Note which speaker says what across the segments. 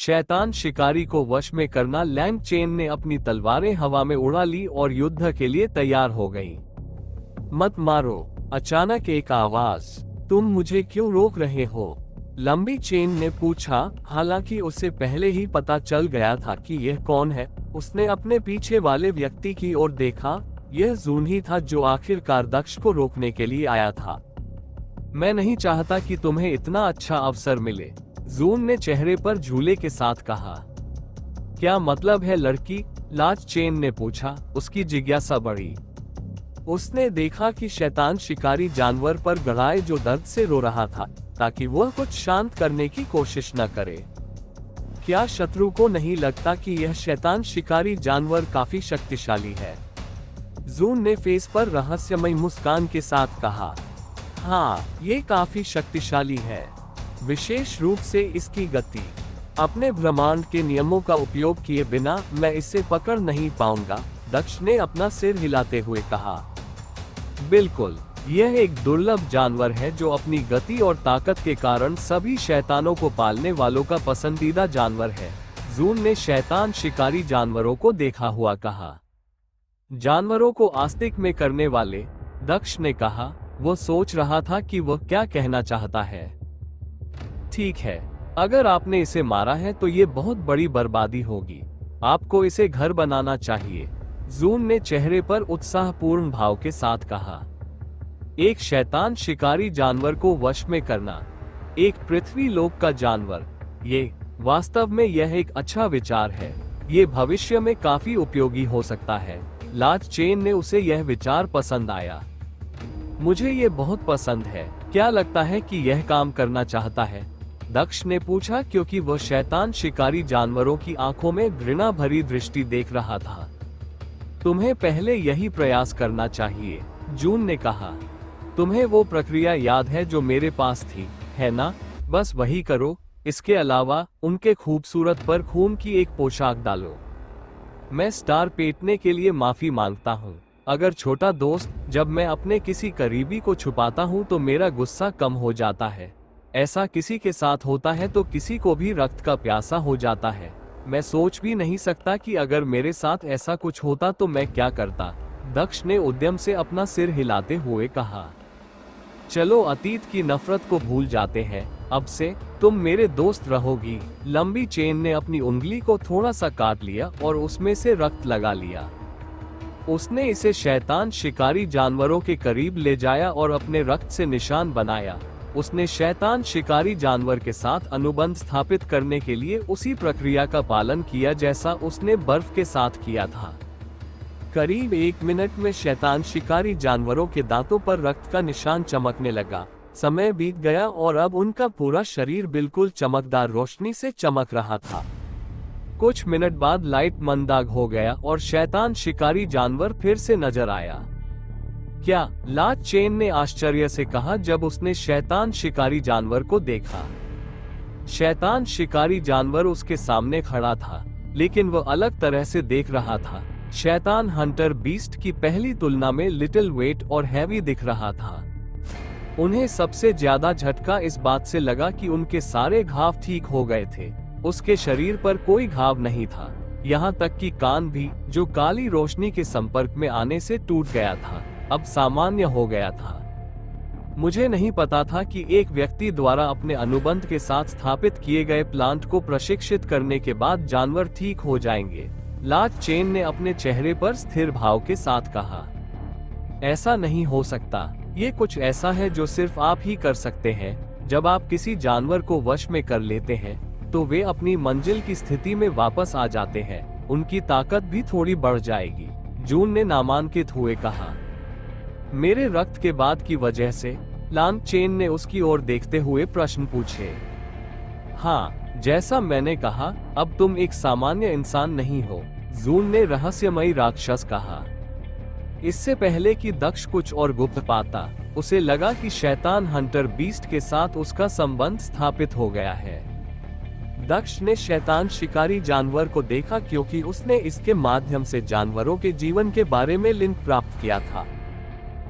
Speaker 1: शैतान शिकारी को वश में करना। लैंग चेन ने अपनी तलवारें हवा में उड़ा ली और युद्ध के लिए तैयार हो गई। मत मारो, अचानक एक आवाज, तुम मुझे क्यों रोक रहे हो? लंबी चेन ने पूछा। हालांकि उसे पहले ही पता चल गया था कि यह कौन है। उसने अपने पीछे वाले व्यक्ति की ओर देखा। यह जून ही था जो आखिरकार दक्ष को रोकने के लिए आया था। मैं नहीं चाहता कि तुम्हें इतना अच्छा अवसर मिले, जून ने चेहरे पर झूले के साथ कहा। क्या मतलब है लड़की? लाज चेन ने पूछा। उसकी जिज्ञासा बढ़ी। उसने देखा कि शैतान शिकारी जानवर पर गड़ाए जो दर्द से रो रहा था, ताकि वह कुछ शांत करने की कोशिश न करे। क्या शत्रु को नहीं लगता कि यह शैतान शिकारी जानवर काफी शक्तिशाली है? जून ने फेस पर रहस्यमय मुस्कान के साथ कहा। हाँ, ये काफी शक्तिशाली है, विशेष रूप से इसकी गति। अपने ब्रह्मांड के नियमों का उपयोग किए बिना मैं इसे पकड़ नहीं पाऊंगा, दक्ष ने अपना सिर हिलाते हुए कहा। बिल्कुल, यह एक दुर्लभ जानवर है जो अपनी गति और ताकत के कारण सभी शैतानों को पालने वालों का पसंदीदा जानवर है, जून ने शैतान शिकारी जानवरों को देखा हुआ कहा। जानवरों को आस्तिक में करने वाले, दक्ष ने कहा। वो सोच रहा था कि वह क्या कहना चाहता है। ठीक है, अगर आपने इसे मारा है तो ये बहुत बड़ी बर्बादी होगी। आपको इसे घर बनाना चाहिए, जून ने चेहरे पर उत्साहपूर्ण भाव के साथ कहा। एक शैतान शिकारी जानवर को वश में करना, एक पृथ्वी लोक का जानवर, ये वास्तव में यह एक अच्छा विचार है। ये भविष्य में काफी उपयोगी हो सकता है। लाज चेन ने उसे यह विचार पसंद आया। मुझे ये बहुत पसंद है। क्या लगता है कि यह काम करना चाहता है? दक्ष ने पूछा, क्योंकि वह शैतान शिकारी जानवरों की आंखों में घृणा भरी दृष्टि देख रहा था। तुम्हें पहले यही प्रयास करना चाहिए, जून ने कहा। तुम्हें वो प्रक्रिया याद है जो मेरे पास थी, है ना? बस वही करो। इसके अलावा उनके खूबसूरत पर खून की एक पोशाक डालो। मैं स्टार पेटने के लिए माफी मांगता हूँ। अगर छोटा दोस्त, जब मैं अपने किसी करीबी को छुपाता हूँ तो मेरा गुस्सा कम हो जाता है। ऐसा किसी के साथ होता है तो किसी को भी रक्त का प्यासा हो जाता है। मैं सोच भी नहीं सकता कि अगर मेरे साथ ऐसा कुछ होता तो मैं क्या करता, दक्ष ने उद्यम से अपना सिर हिलाते हुए कहा। चलो अतीत की नफरत को भूल जाते हैं, अब से तुम मेरे दोस्त रहोगी। लंबी चेन ने अपनी उंगली को थोड़ा सा काट लिया और उसमें से रक्त लगा लिया। उसने इसे शैतान शिकारी जानवरों के करीब ले जाया और अपने रक्त से निशान बनाया। उसने शैतान शिकारी जानवर के साथ अनुबंध स्थापित करने के लिए उसी प्रक्रिया का पालन किया जैसा उसने बर्फ के साथ किया था। करीब 1 मिनट में शैतान शिकारी जानवरों के दांतों पर रक्त का निशान चमकने लगा। समय बीत गया और अब उनका पूरा शरीर बिल्कुल चमकदार रोशनी से चमक रहा था। कुछ मिनट बाद लाइट मंदाग हो गया और शैतान शिकारी जानवर फिर से नजर आया। क्या? लाज चेन ने आश्चर्य से कहा जब उसने शैतान शिकारी जानवर को देखा। शैतान शिकारी जानवर उसके सामने खड़ा था, लेकिन वह अलग तरह से देख रहा था। शैतान हंटर बीस्ट की पहली तुलना में लिटिल वेट और हैवी दिख रहा था। उन्हें सबसे ज्यादा झटका इस बात से लगा कि उनके सारे घाव ठीक हो गए थे। उसके शरीर पर कोई घाव नहीं था, यहाँ तक कि कान भी, जो काली रोशनी के संपर्क में आने से टूट गया था, अब सामान्य हो गया था। मुझे नहीं पता था कि एक व्यक्ति द्वारा अपने अनुबंध के साथ स्थापित किए गए प्लांट को प्रशिक्षित करने के बाद जानवर ठीक हो जाएंगे, लाज चेन ने अपने चेहरे पर स्थिर भाव के साथ कहा। ऐसा नहीं हो सकता। ये कुछ ऐसा है जो सिर्फ आप ही कर सकते हैं। जब आप किसी जानवर को वश में कर लेते हैं तो वे अपनी मंजिल की स्थिति में वापस आ जाते हैं। उनकी ताकत भी थोड़ी बढ़ जाएगी, जून ने नामांकित हुए कहा। मेरे रक्त के बाद की वजह से? लांग चेन ने उसकी ओर देखते हुए प्रश्न पूछे। हाँ, जैसा मैंने कहा, अब तुम एक सामान्य इंसान नहीं हो, जून ने रहस्यमयी राक्षस कहा। इससे पहले कि दक्ष कुछ और गुप्त पाता, उसे लगा कि शैतान हंटर बीस्ट के साथ उसका संबंध स्थापित हो गया है। दक्ष ने शैतान शिकारी जानवर को देखा क्योंकि उसने इसके माध्यम से जानवरों के जीवन के बारे में लिंक प्राप्त किया था।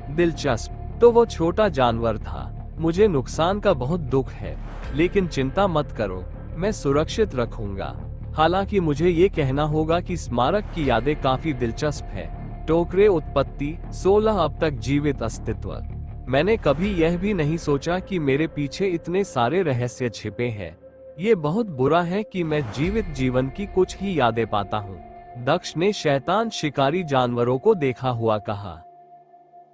Speaker 1: दिलचस्प, तो वो छोटा जानवर था। मुझे नुकसान का बहुत दुख है, लेकिन चिंता मत करो, मैं सुरक्षित रखूंगा। हालांकि मुझे ये कहना होगा कि स्मारक की यादें काफी दिलचस्प है। टोकरे उत्पत्ति 16 अब तक जीवित अस्तित्व। मैंने कभी यह भी नहीं सोचा कि मेरे पीछे इतने सारे रहस्य छिपे हैं। ये बहुत बुरा है कि मैं जीवित जीवन की कुछ ही यादें पाता हूँ। दक्ष ने शैतान शिकारी जानवरों को देखा हुआ कहा।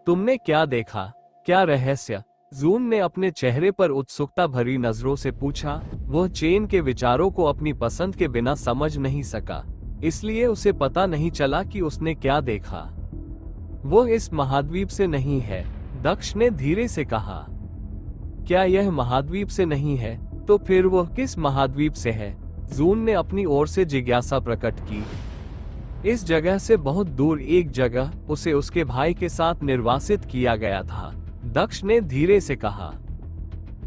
Speaker 1: तुमने क्या देखा? क्या रहस्य? जून ने अपने चेहरे पर उत्सुकता भरी नजरों से पूछा। वह चेन के विचारों को अपनी पसंद के बिना समझ नहीं सका, इसलिए उसे पता नहीं चला कि उसने क्या देखा। वो इस महाद्वीप से नहीं है, दक्ष ने धीरे से कहा। क्या यह महाद्वीप से नहीं है? तो फिर वह किस महाद्वीप से है? जून ने अपनी ओर से जिज्ञासा प्रकट की। इस जगह से बहुत दूर एक जगह, उसे उसके भाई के साथ निर्वासित किया गया था, दक्ष ने धीरे से कहा।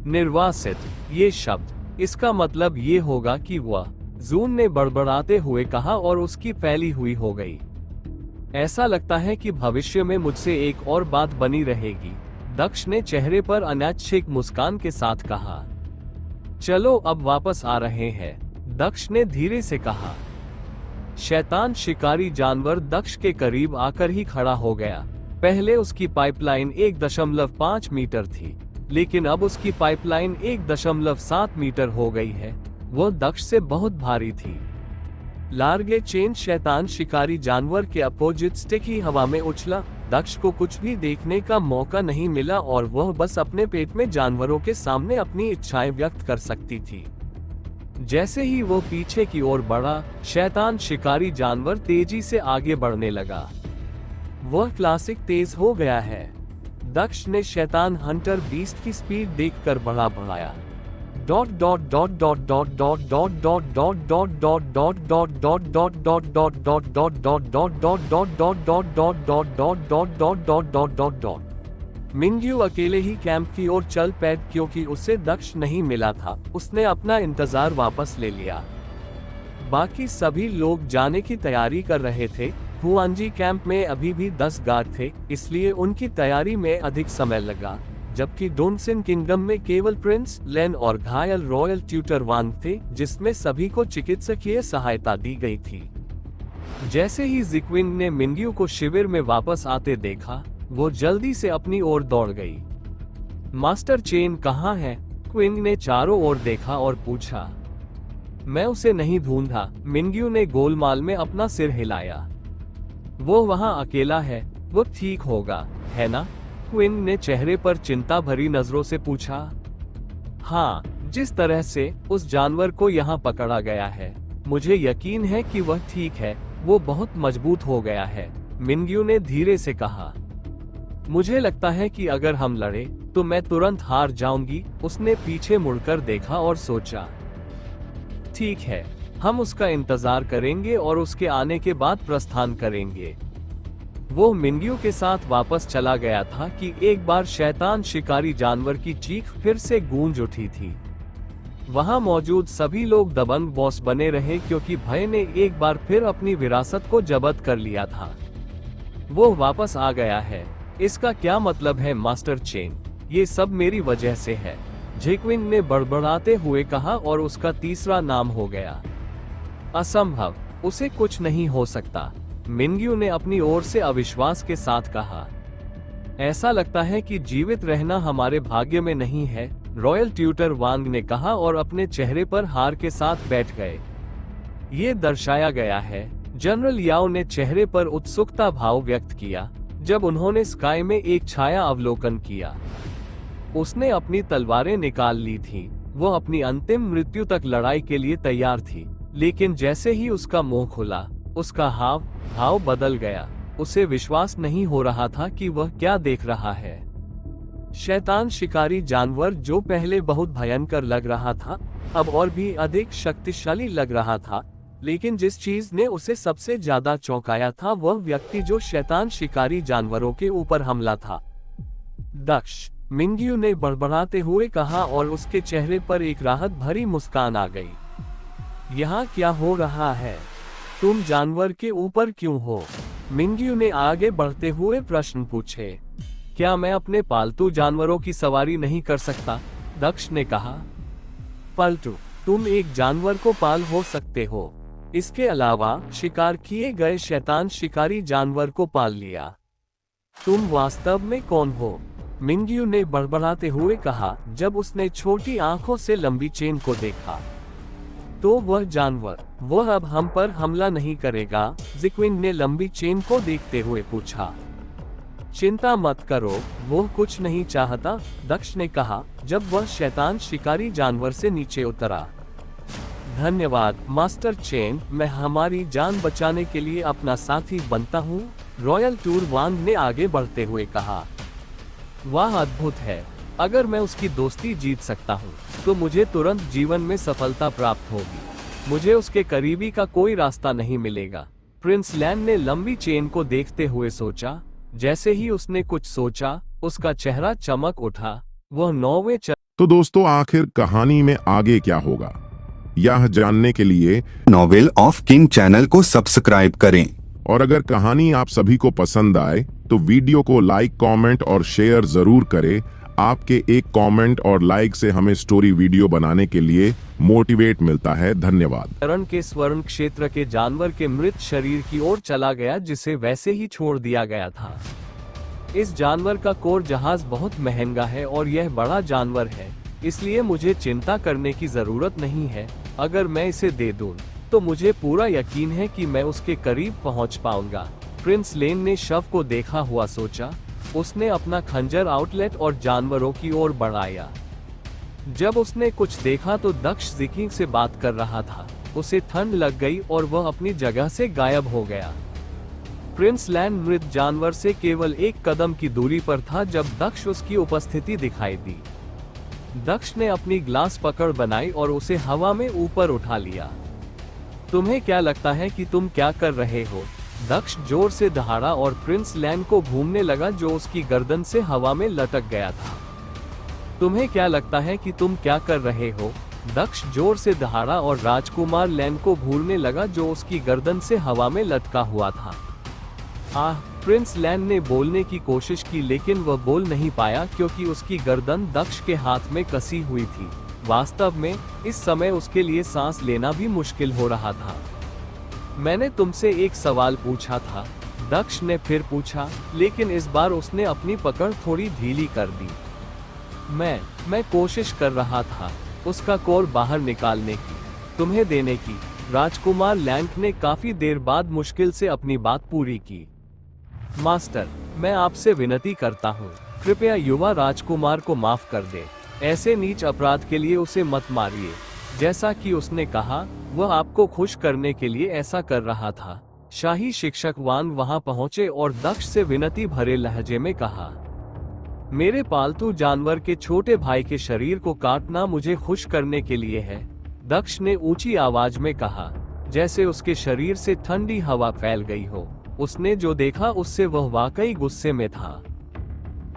Speaker 1: निर्वासित, ये शब्द, इसका मतलब ये होगा कि वह, जून ने बड़बड़ाते हुए कहा और उसकी फैली हुई हो गई। ऐसा लगता है कि भविष्य में मुझसे एक और बात बनी रहेगी, दक्ष ने चेहरे पर अनैच्छिक मुस्कान के साथ कहा। चलो अब वापस आ रहे हैं, दक्ष ने धीरे से कहा। शैतान शिकारी जानवर दक्ष के करीब आकर ही खड़ा हो गया। पहले उसकी पाइपलाइन 1.5 मीटर थी, लेकिन अब उसकी पाइपलाइन 1.7 मीटर हो गई है। वह दक्ष से बहुत भारी थी। लार्गे चेन शैतान शिकारी जानवर के अपोजिट स्टिक ही हवा में उछला। दक्ष को कुछ भी देखने का मौका नहीं मिला और वह बस अपने पेट में जानवरों के सामने अपनी इच्छाएं व्यक्त कर सकती थी। जैसे ही वो पीछे की ओर बढ़ा, शैतान शिकारी जानवर तेजी से आगे बढ़ने लगा। वह क्लासिक तेज हो गया है। दक्ष ने शैतान हंटर बीस्ट की स्पीड देखकर बढ़ाया। मिंग्यू अकेले ही कैंप की ओर चल पैद, क्योंकि उसे दक्ष नहीं मिला था। उसने अपना इंतजार वापस ले लिया। बाकी सभी लोग जाने की तैयारी कर रहे थे। हुआंजी कैंप में अभी भी 10 गार्ड थे, इसलिए उनकी तैयारी में अधिक समय लगा, जबकि डोनसिन किंगडम में केवल प्रिंस लेन और घायल रॉयल ट्यूटर वांग थे, जिसमें सभी को चिकित्सकीय सहायता दी गई थी। जैसे ही जिक्विन ने मिंग्यू को शिविर में वापस आते देखा, वो जल्दी से अपनी ओर दौड़ गई। मास्टर चेन कहाँ है? क्विंग ने चारों ओर देखा और पूछा। मैं उसे नहीं ढूंढा, मिंग्यू ने गोलमाल में अपना सिर हिलाया। वो वहाँ अकेला है, वो ठीक होगा, है ना? क्विंग ने चेहरे पर चिंता भरी नजरों से पूछा। हाँ, जिस तरह से उस जानवर को यहाँ पकड़ा गया है, मुझे यकीन है कि वह ठीक है। वो बहुत मजबूत हो गया है, मिंग्यू ने धीरे से कहा। मुझे लगता है कि अगर हम लड़े तो मैं तुरंत हार जाऊंगी। उसने पीछे मुड़कर देखा और सोचा। ठीक है, हम उसका इंतजार करेंगे और उसके आने के बाद प्रस्थान करेंगे। वो मिंग्यू के साथ वापस चला गया था कि एक बार शैतान शिकारी जानवर की चीख फिर से गूंज उठी थी। वहां मौजूद सभी लोग दबंग बॉस बने रहे, क्योंकि भय ने एक बार फिर अपनी विरासत को जब्त कर लिया था। वो वापस आ गया है। इसका क्या मतलब है मास्टर चेन? ये सब मेरी वजह से है, जिक्विन ने बड़बड़ाते हुए कहा और उसका तीसरा नाम हो गया। असंभव, उसे कुछ नहीं हो सकता, मिंग्यू ने अपनी ओर से अविश्वास के साथ कहा। ऐसा लगता है कि जीवित रहना हमारे भाग्य में नहीं है, रॉयल ट्यूटर वांग ने कहा और अपने चेहरे पर हार के साथ बैठ गए। ये दर्शाया गया है, जनरल याओ ने चेहरे पर उत्सुकता भाव व्यक्त किया जब उन्होंने स्काई में एक छाया अवलोकन किया। उसने अपनी तलवारें निकाल ली थी। वो अपनी अंतिम मृत्यु तक लड़ाई के लिए तैयार थी, लेकिन जैसे ही उसका मुंह खुला, उसका हाव भाव बदल गया। उसे विश्वास नहीं हो रहा था कि वह क्या देख रहा है। शैतान शिकारी जानवर, जो पहले बहुत भयंकर लग रहा था, अब और भी अधिक शक्तिशाली लग रहा था। लेकिन जिस चीज ने उसे सबसे ज्यादा चौंकाया था, वह व्यक्ति जो शैतान शिकारी जानवरों के ऊपर हमला था। दक्ष, मिंग्यू ने बड़बड़ाते हुए कहा और उसके चेहरे पर एक राहत भरी मुस्कान आ गई। यहाँ क्या हो रहा है? तुम जानवर के ऊपर क्यों हो? मिंग्यू ने आगे बढ़ते हुए प्रश्न पूछे। क्या मैं अपने पालतू जानवरों की सवारी नहीं कर सकता? दक्ष ने कहा। पलटू, तुम एक जानवर को पाल हो सकते हो। इसके अलावा शिकार किए गए शैतान शिकारी जानवर को पाल लिया। तुम वास्तव में कौन हो? मिंग्यू ने बड़बड़ाते हुए कहा जब उसने छोटी आंखों से लंबी चेन को देखा। तो वह जानवर, वह अब हम पर हमला नहीं करेगा? जिक्विन ने लंबी चेन को देखते हुए पूछा। चिंता मत करो, वो कुछ नहीं चाहता, दक्ष ने कहा जब वह शैतान शिकारी जानवर से नीचे उतरा। धन्यवाद मास्टर चेन, मैं हमारी जान बचाने के लिए अपना साथी बनता हूँ, रॉयल टूर वांग ने आगे बढ़ते हुए कहा। वाह अद्भुत है, अगर मैं उसकी दोस्ती जीत सकता हूँ तो मुझे तुरंत जीवन में सफलता प्राप्त होगी। मुझे उसके करीबी का कोई रास्ता नहीं मिलेगा। प्रिंस लैन ने लंबी चेन को देखते हुए सोचा। जैसे ही उसने कुछ सोचा, उसका चेहरा चमक उठा। वह 9वें
Speaker 2: तो दोस्तों, आखिर कहानी में आगे क्या होगा, यह जानने के लिए
Speaker 3: नॉवेल ऑफ किंग चैनल को सब्सक्राइब करें।
Speaker 2: और अगर कहानी आप सभी को पसंद आए तो वीडियो को लाइक, कमेंट और शेयर जरूर करें। आपके एक कमेंट और लाइक से हमें स्टोरी वीडियो बनाने के लिए मोटिवेट मिलता है। धन्यवाद।
Speaker 1: चरण के स्वर्ण क्षेत्र के जानवर के मृत शरीर की ओर चला गया, जिसे वैसे ही छोड़ दिया गया था। इस जानवर का कोर जहाज बहुत महंगा है और यह बड़ा जानवर है, इसलिए मुझे चिंता करने की जरूरत नहीं है। अगर मैं इसे दे दूं, तो मुझे पूरा यकीन है कि मैं उसके करीब पहुंच पाऊंगा। प्रिंस लेन ने शव को देखा हुआ सोचा। उसने अपना खंजर आउटलेट और जानवरों की ओर बढ़ाया। जब उसने कुछ देखा तो दक्ष जिकिंग से बात कर रहा था। उसे ठंड लग गई और वह अपनी जगह से गायब हो गया। प्रिंस लैन मृत जानवर से केवल 1 कदम की दूरी पर था जब दक्ष उसकी उपस्थिति दिखाई दी। दक्ष ने अपनी ग्लास पकड़ बनाई और उसे हवा में ऊपर उठा लिया। तुम्हें क्या लगता है कि तुम क्या कर रहे हो? दक्ष जोर से दहाड़ा और प्रिंस लैन को घूमने लगा, जो उसकी गर्दन से हवा में लटक गया था। तुम्हें क्या लगता है कि तुम क्या कर रहे हो? दक्ष जोर से दहाड़ा और राजकुमार लैन को घूरने लगा, जो उसकी गर्दन से हवा में लटका हुआ था। प्रिंस लैन ने बोलने की कोशिश की, लेकिन वह बोल नहीं पाया क्योंकि उसकी गर्दन दक्ष के हाथ में कसी हुई थी। वास्तव में इस समय उसके लिए सांस लेना भी मुश्किल हो रहा था। मैंने तुमसे एक सवाल पूछा था, दक्ष ने फिर पूछा, लेकिन इस बार उसने अपनी पकड़ थोड़ी ढीली कर दी। मैं कोशिश कर रहा था उसका कोर बाहर निकालने की, तुम्हें देने की। राजकुमार लैंक ने काफी देर बाद मुश्किल से अपनी बात पूरी की। मास्टर, मैं आपसे विनती करता हूँ, कृपया युवा राजकुमार को माफ कर दे। ऐसे नीच अपराध के लिए उसे मत मारिए। जैसा कि उसने कहा, वह आपको खुश करने के लिए ऐसा कर रहा था। शाही शिक्षक वांग वहां पहुंचे और दक्ष से विनती भरे लहजे में कहा, मेरे पालतू जानवर के छोटे भाई के शरीर को काटना मुझे खुश करने के लिए है। दक्ष ने ऊंची आवाज में कहा, जैसे उसके शरीर से ठंडी हवा फैल गई हो। उसने जो देखा उससे वह वाकई गुस्से में था।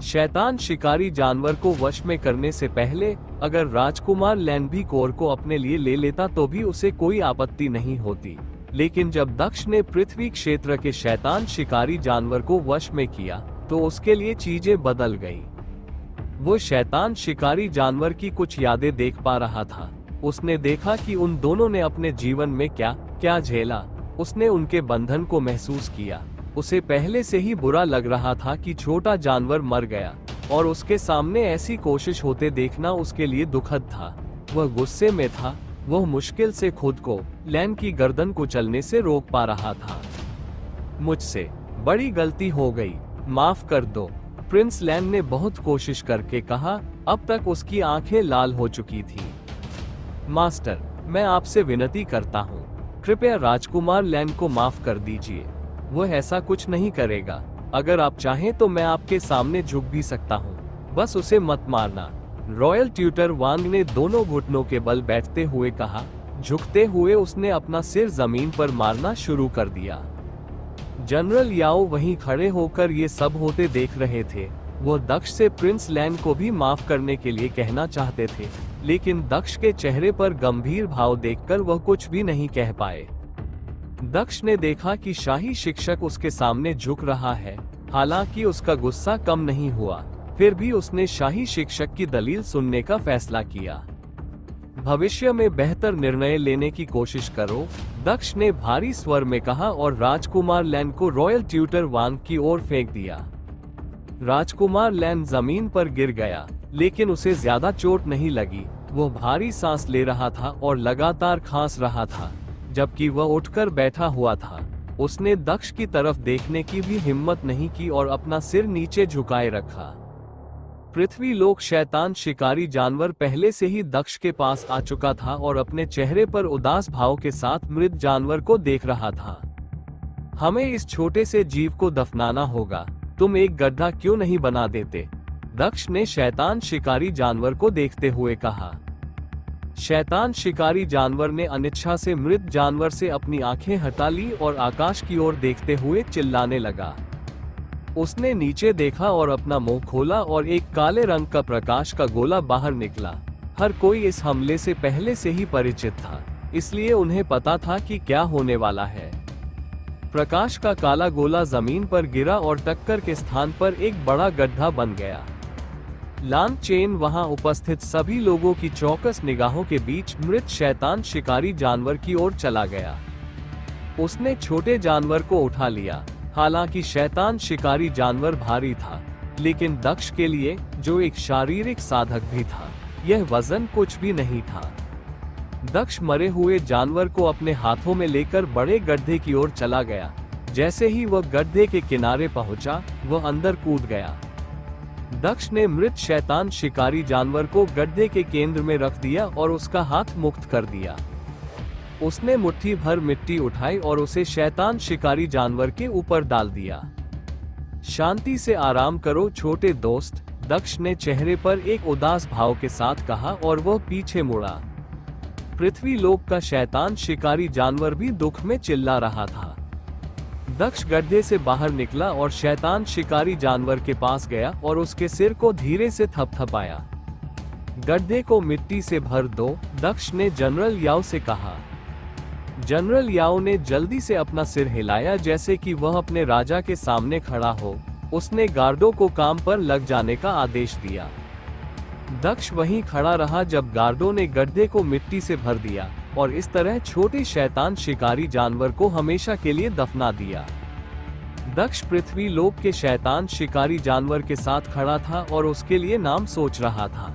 Speaker 1: शैतान शिकारी जानवर को वश में करने से पहले अगर राजकुमार लैन भी कोर को अपने लिए ले लेता तो भी उसे कोई आपत्ति नहीं होती, लेकिन जब दक्ष ने पृथ्वी क्षेत्र के शैतान शिकारी जानवर को वश में किया तो उसके लिए चीजें बदल गई। वो शैतान शिकारी जानवर की कुछ यादें देख पा रहा था। उसने देखा कि उन दोनों ने अपने जीवन में क्या क्या झेला। उसने उनके बंधन को महसूस किया। उसे पहले से ही बुरा लग रहा था कि छोटा जानवर मर गया और उसके सामने ऐसी कोशिश होते देखना उसके लिए दुखद था। वह गुस्से में था। वह मुश्किल से खुद को लैन की गर्दन को चलने से रोक पा रहा था। मुझसे बड़ी गलती हो गई, माफ कर दो, प्रिंस लैन ने बहुत कोशिश करके कहा। अब तक उसकी आंखें लाल हो चुकी थी। मास्टर, मैं आपसे विनती करता हूँ, कृपया राजकुमार लैन को माफ कर दीजिए। वह ऐसा कुछ नहीं करेगा। अगर आप चाहें तो मैं आपके सामने झुक भी सकता हूँ, बस उसे मत मारना। रॉयल ट्यूटर वांग ने दोनों घुटनों के बल बैठते हुए कहा। झुकते हुए उसने अपना सिर जमीन पर मारना शुरू कर दिया। जनरल याओ वहीं खड़े होकर ये सब होते देख रहे थे। वो दक्ष से प्रिंस लैन को भी माफ करने के लिए कहना चाहते थे, लेकिन दक्ष के चेहरे पर गंभीर भाव देखकर वह कुछ भी नहीं कह पाए। दक्ष ने देखा कि शाही शिक्षक उसके सामने झुक रहा है। हालांकि उसका गुस्सा कम नहीं हुआ, फिर भी उसने शाही शिक्षक की दलील सुनने का फैसला किया। भविष्य में बेहतर निर्णय लेने की कोशिश करो, दक्ष ने भारी स्वर में कहा और राजकुमार लैन को रॉयल ट्यूटर वांग की ओर फेंक दिया। राजकुमार लैन जमीन पर गिर गया, लेकिन उसे ज्यादा चोट नहीं लगी। वो भारी सांस ले रहा था और लगातार खांस रहा था, जबकि वह उठकर बैठा हुआ था। उसने दक्ष की तरफ देखने की भी हिम्मत नहीं की और अपना सिर नीचे झुकाए रखा। पृथ्वी लोक शैतान शिकारी जानवर पहले से ही दक्ष के पास आ चुका था और अपने चेहरे पर उदास भाव के साथ मृत जानवर को देख रहा था। हमें इस छोटे से जीव को दफनाना होगा, तुम एक गड्ढा क्यों नहीं बना देते? दक्ष ने शैतान शिकारी जानवर को देखते हुए कहा। शैतान शिकारी जानवर ने अनिच्छा से मृत जानवर से अपनी आंखें हटा ली और आकाश की ओर देखते हुए चिल्लाने लगा। उसने नीचे देखा और अपना मुंह खोला और एक काले रंग का प्रकाश का गोला बाहर निकला। हर कोई इस हमले से पहले से ही परिचित था, इसलिए उन्हें पता था कि क्या होने वाला है। प्रकाश का काला गोला जमीन पर गिरा और टक्कर के स्थान पर एक बड़ा गड्ढा बन गया। लांग चेन वहां उपस्थित सभी लोगों की चौकस निगाहों के बीच मृत शैतान शिकारी जानवर की ओर चला गया। उसने छोटे जानवर को उठा लिया। हालांकि शैतान शिकारी जानवर भारी था, लेकिन दक्ष के लिए, जो एक शारीरिक साधक भी था, यह वजन कुछ भी नहीं था। दक्ष मरे हुए जानवर को अपने हाथों में लेकर बड़े गड्ढे की ओर चला गया। जैसे ही वह गड्ढे के किनारे पहुंचा, वह अंदर कूद गया। दक्ष ने मृत शैतान शिकारी जानवर को गड्ढे के केंद्र में रख दिया और उसका हाथ मुक्त कर दिया। उसने मुट्ठी भर मिट्टी उठाई और उसे शैतान शिकारी जानवर के ऊपर डाल दिया। शांति से आराम करो छोटे दोस्त, दक्ष ने चेहरे पर एक उदास भाव के साथ कहा और वह पीछे मुड़ा। पृथ्वी लोक का शैतान शिकारी जानवर भी दुख में चिल्ला रहा था। दक्ष गड्ढे से बाहर निकला और शैतान शिकारी जानवर के पास गया और उसके सिर को धीरे से थपथपाया। गड्ढे को मिट्टी से भर दो, दक्ष ने जनरल याओ से कहा। जनरल याओ ने जल्दी से अपना सिर हिलाया जैसे कि वह अपने राजा के सामने खड़ा हो। उसने गार्डों को काम पर लग जाने का आदेश दिया। दक्ष वहीं खड़ा रहा जब गार्डों ने गड्ढे को मिट्टी से भर दिया और इस तरह छोटे शैतान शिकारी जानवर को हमेशा के लिए दफना दिया। दक्ष पृथ्वी लोक के शैतान शिकारी जानवर के साथ खड़ा था और उसके लिए नाम सोच रहा था।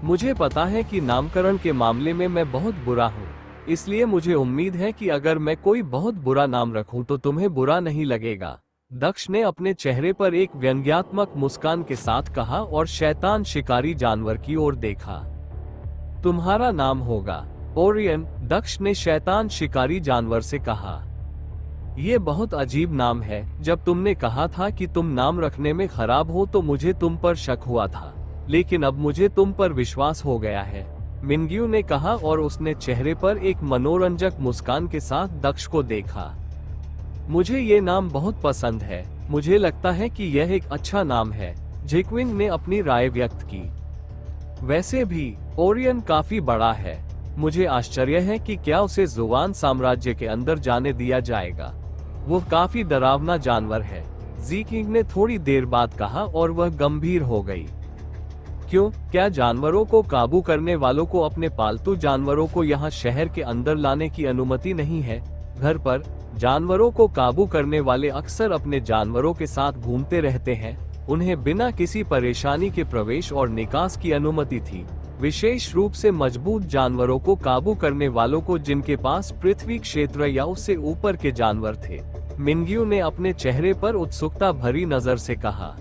Speaker 1: मुझे पता है कि नामकरण के मामले में मैं बहुत बुरा हूँ, इसलिए मुझे उम्मीद है कि अगर मैं कोई बहुत बुरा नाम रखूं तो तुम्हें बुरा नहीं लगेगा। दक्ष ने अपने चेहरे पर एक व्यंग्यात्मक मुस्कान के साथ कहा और शैतान शिकारी जानवर की ओर देखा। तुम्हारा नाम होगा ओरियन, दक्ष ने शैतान शिकारी जानवर से कहा। यह बहुत अजीब नाम है। जब तुमने कहा था कि तुम नाम रखने में खराब हो तो मुझे तुम पर शक हुआ था, लेकिन अब मुझे तुम पर विश्वास हो गया है, मिंग्यू ने कहा और उसने चेहरे पर एक मनोरंजक मुस्कान के साथ दक्ष को देखा। मुझे ये नाम बहुत पसंद है। मुझे लगता है कि यह एक अच्छा नाम है, जेक्विंग ने अपनी राय व्यक्त की। वैसे भी ओरियन काफी बड़ा है। मुझे आश्चर्य है कि क्या उसे जुवान साम्राज्य के अंदर जाने दिया जाएगा। वो काफी डरावना जानवर है, ज़ीकिंग ने थोड़ी देर बाद कहा और वह गंभीर हो गई। क्यों, क्या जानवरों को काबू करने वालों को अपने पालतू जानवरों को यहाँ शहर के अंदर लाने की अनुमति नहीं है? घर पर जानवरों को काबू करने वाले अक्सर अपने जानवरों के साथ घूमते रहते हैं। उन्हें बिना किसी परेशानी के प्रवेश और निकास की अनुमति थी, विशेष रूप से मजबूत जानवरों को काबू करने वालों को जिनके पास पृथ्वी क्षेत्र या उससे ऊपर के जानवर थे। मिंग्यू ने अपने चेहरे पर उत्सुकता भरी नजर से कहा।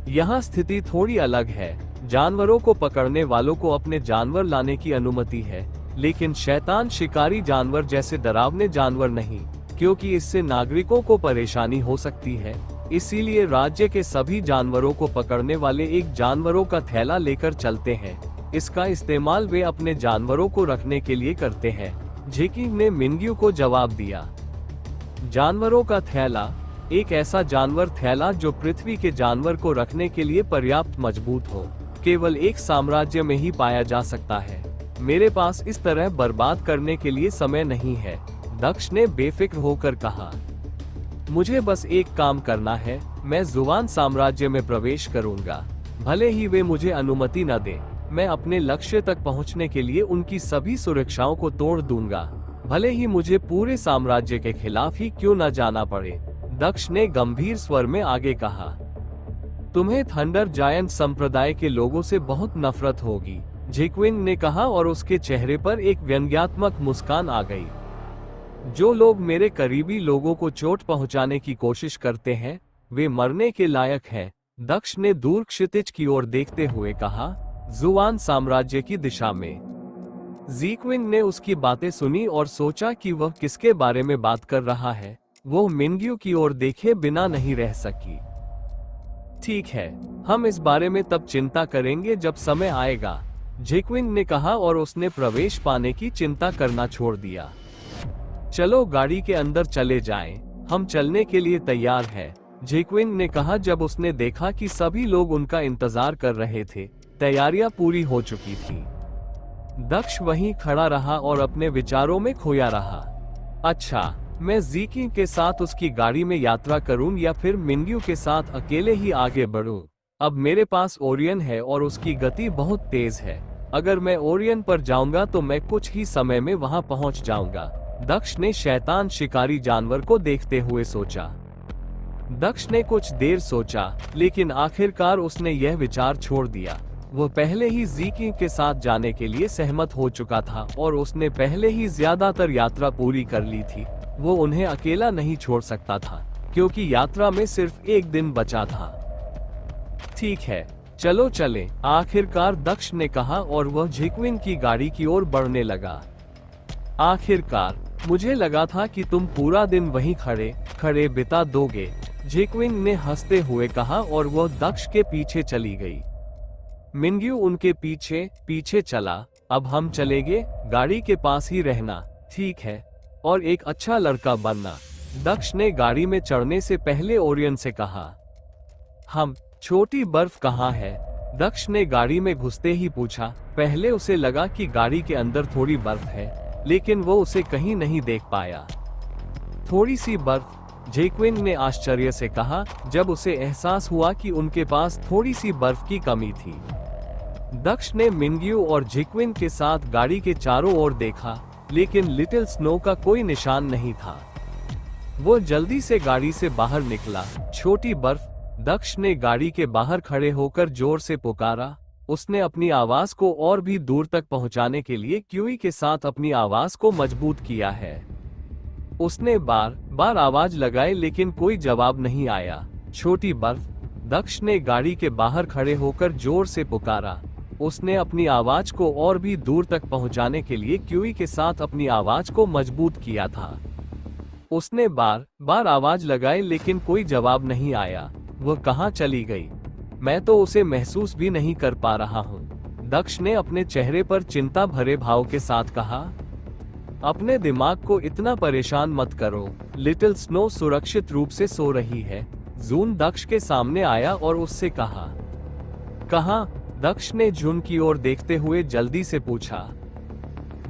Speaker 1: यहाँ स्थिति थोड़ी अलग है। जानवरों को पकड़ने वालों को अपने जानवर लाने की अनुमति है, लेकिन शैतान शिकारी जानवर जैसे डरावने जानवर नहीं, क्योंकि इससे नागरिकों को परेशानी हो सकती है। इसीलिए राज्य के सभी जानवरों को पकड़ने वाले एक जानवरों का थैला लेकर चलते हैं। इसका इस्तेमाल वे अपने जानवरों को रखने के लिए करते हैं, जेकिंग ने मिंग्यू को जवाब दिया। जानवरों का थैला, एक ऐसा जानवर थैला जो पृथ्वी के जानवर को रखने के लिए पर्याप्त मजबूत हो, केवल एक साम्राज्य में ही पाया जा सकता है। मेरे पास इस तरह बर्बाद करने के लिए समय नहीं है, दक्ष ने बेफिक्र होकर कहा। मुझे बस एक काम करना है, मैं जुवान साम्राज्य में प्रवेश करूंगा, भले ही वे मुझे अनुमति न दें। मैं अपने लक्ष्य तक पहुंचने के लिए उनकी सभी सुरक्षाओं को तोड़ दूंगा, भले ही मुझे पूरे साम्राज्य के खिलाफ ही क्यों न जाना पड़े। दक्ष ने गंभीर स्वर में आगे कहा, तुम्हें थंडर जायंट संप्रदाय के लोगों से बहुत नफरत होगी, जेक्विन ने कहा और उसके चेहरे पर एक व्यंग्यात्मक मुस्कान आ गई। जो लोग मेरे करीबी लोगों को चोट पहुंचाने की कोशिश करते हैं वे मरने के लायक हैं, दक्ष ने दूर क्षितिज की ओर देखते हुए कहा, जुआन साम्राज्य की दिशा में। जेक्विन ने उसकी बातें सुनी और सोचा कि वह किसके बारे में बात कर रहा है। वो मिंग्यू की ओर देखे बिना नहीं रह सकी। ठीक है, हम इस बारे में तब चिंता करेंगे जब समय आएगा, जेक्विन ने कहा और उसने प्रवेश पाने की चिंता करना छोड़ दिया। चलो गाड़ी के अंदर चले जाएं, हम चलने के लिए तैयार हैं, जेक्विन ने कहा जब उसने देखा कि सभी लोग उनका इंतजार कर रहे थे। तैयारियां पूरी हो चुकी थी। दक्ष वहीं खड़ा रहा और अपने विचारों में खोया रहा। अच्छा, मैं जीकी के साथ उसकी गाड़ी में यात्रा करूं या फिर मिंग्यू के साथ अकेले ही आगे बढ़ूं? अब मेरे पास ओरियन है और उसकी गति बहुत तेज है। अगर मैं ओरियन पर जाऊंगा तो मैं कुछ ही समय में वहां पहुंच जाऊंगा। दक्ष ने शैतान शिकारी जानवर को देखते हुए सोचा। दक्ष ने कुछ देर सोचा, लेकिन आखिरकार उसने यह विचार छोड़ दिया। वह पहले ही जीकी के साथ जाने के लिए सहमत हो चुका था और उसने पहले ही ज्यादातर यात्रा पूरी कर ली थी। वो उन्हें अकेला नहीं छोड़ सकता था, क्योंकि यात्रा में सिर्फ एक दिन बचा था। ठीक है, चलो चलें, आखिरकार दक्ष ने कहा और वह जेक्विन की गाड़ी की ओर बढ़ने लगा। आखिरकार, मुझे लगा था कि तुम पूरा दिन वहीं खड़े खड़े बिता दोगे, जेक्विन ने हंसते हुए कहा और वह दक्ष के पीछे चली गई। मिंग्यू उनके पीछे पीछे चला। अब हम चलेंगे, गाड़ी के पास ही रहना, ठीक है, और एक अच्छा लड़का बनना, दक्ष ने गाड़ी में चढ़ने से पहले ओरियन से कहा। हम छोटी बर्फ कहाँ है? दक्ष ने गाड़ी में घुसते ही पूछा। पहले उसे लगा कि गाड़ी के अंदर थोड़ी बर्फ है, लेकिन वो उसे कहीं नहीं देख पाया। थोड़ी सी बर्फ? जेक्विन ने आश्चर्य से कहा, जब उसे एहसास हुआ कि उनके पास थोड़ी सी बर्फ की कमी थी। दक्ष ने मिंग्यू और जेक्विन के साथ गाड़ी के चारों ओर देखा, लेकिन लिटिल स्नो का कोई निशान नहीं था। वो जल्दी से गाड़ी से बाहर निकला। छोटी बर्फ? दक्ष ने गाड़ी के बाहर खड़े होकर जोर से पुकारा। उसने अपनी आवाज को और भी दूर तक पहुंचाने के लिए क्यूई के साथ अपनी आवाज को मजबूत किया है। उसने बार बार आवाज लगाई, लेकिन कोई जवाब नहीं आया। छोटी बर्फ? दक्ष ने गाड़ी के बाहर खड़े होकर जोर से पुकारा। उसने अपनी आवाज को और भी दूर तक पहुंचाने के लिए क्यूई के साथ अपनी आवाज को मजबूत किया था। उसने बार बार आवाज लगाई, लेकिन कोई जवाब नहीं आया। वह कहाँ चली गई? मैं तो उसे महसूस भी नहीं कर पा रहा हूँ, दक्ष ने अपने चेहरे पर चिंता भरे भाव के साथ कहा। अपने दिमाग को इतना परेशान मत करो, लिटिल स्नो सुरक्षित रूप से सो रही है, जून दक्ष के सामने आया और उससे कहा। कहाँ? दक्ष ने जून की ओर देखते हुए जल्दी से पूछा।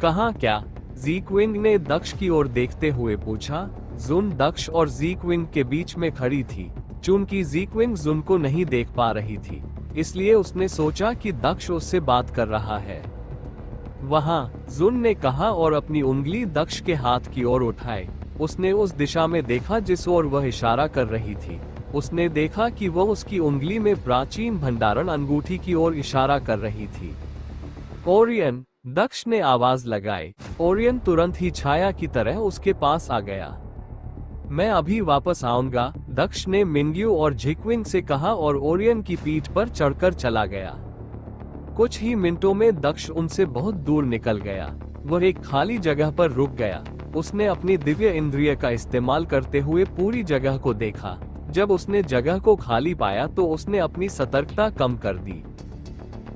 Speaker 1: कहाँ क्या? जेक्विन ने दक्ष की ओर देखते हुए पूछा। जून दक्ष और जेक्विन के बीच में खड़ी थी। चूंकि जेक्विन जून को नहीं देख पा रही थी, इसलिए उसने सोचा कि दक्ष उससे बात कर रहा है। वहाँ, जून ने कहा और अपनी उंगली दक्ष के हाथ की ओर उठाई। उसने उस दिशा में देखा जिस ओर वह इशारा कर रही थी। उसने देखा कि वह उसकी उंगली में प्राचीन भंडारण अंगूठी की ओर इशारा कर रही थी। ओरियन, दक्ष ने आवाज लगाई। ओरियन तुरंत ही छाया की तरह उसके पास आ गया। मैं अभी वापस आऊंगा, दक्ष ने मिंग्यू और जेक्विन से कहा और ओरियन की पीठ पर चढ़कर चला गया। कुछ ही मिनटों में दक्ष उनसे बहुत दूर निकल गया। वह एक खाली जगह पर रुक गया। उसने अपनी दिव्य इंद्रिय का इस्तेमाल करते हुए पूरी जगह को देखा। जब उसने जगह को खाली पाया तो उसने अपनी सतर्कता कम कर दी।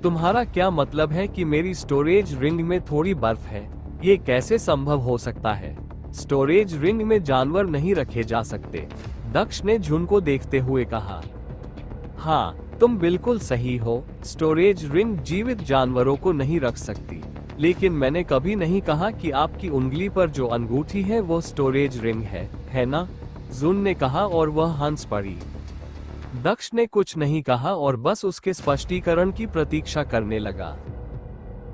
Speaker 1: तुम्हारा क्या मतलब है कि मेरी स्टोरेज रिंग में थोड़ी बर्फ है? ये कैसे संभव हो सकता है? स्टोरेज रिंग में जानवर नहीं रखे जा सकते, दक्ष ने जून को देखते हुए कहा। हाँ, तुम बिल्कुल सही हो, स्टोरेज रिंग जीवित जानवरों को नहीं रख सकती, लेकिन मैंने कभी नहीं कहा कि आपकी उंगली पर जो अंगूठी है वो स्टोरेज रिंग है ना? जून ने कहा और वह हंस पड़ी। दक्ष ने कुछ नहीं कहा और बस उसके स्पष्टीकरण की प्रतीक्षा करने लगा।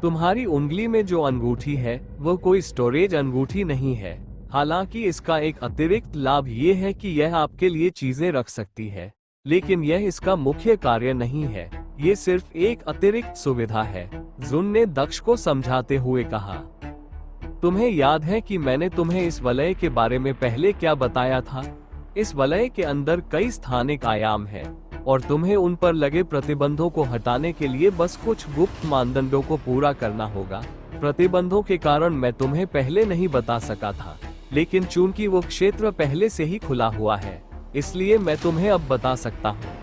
Speaker 1: तुम्हारी उंगली में जो अंगूठी है वो कोई स्टोरेज अंगूठी नहीं है। हालांकि इसका एक अतिरिक्त लाभ ये है कि यह आपके लिए चीजें रख सकती है, लेकिन यह इसका मुख्य कार्य नहीं है। ये सिर्फ एक अतिरिक्त सुविधा है, जुन ने दक्ष को समझाते हुए कहा। तुम्हें याद है कि मैंने तुम्हें इस वलय के बारे में पहले क्या बताया था? इस वलय के अंदर कई स्थानिक आयाम हैं और तुम्हें उन पर लगे प्रतिबंधों को हटाने के लिए बस कुछ गुप्त मानदंडों को पूरा करना होगा। प्रतिबंधों के कारण मैं तुम्हें पहले नहीं बता सका था, लेकिन चूंकि वो क्षेत्र पहले से ही खुला हुआ है, इसलिए मैं तुम्हें अब बता सकता हूँ।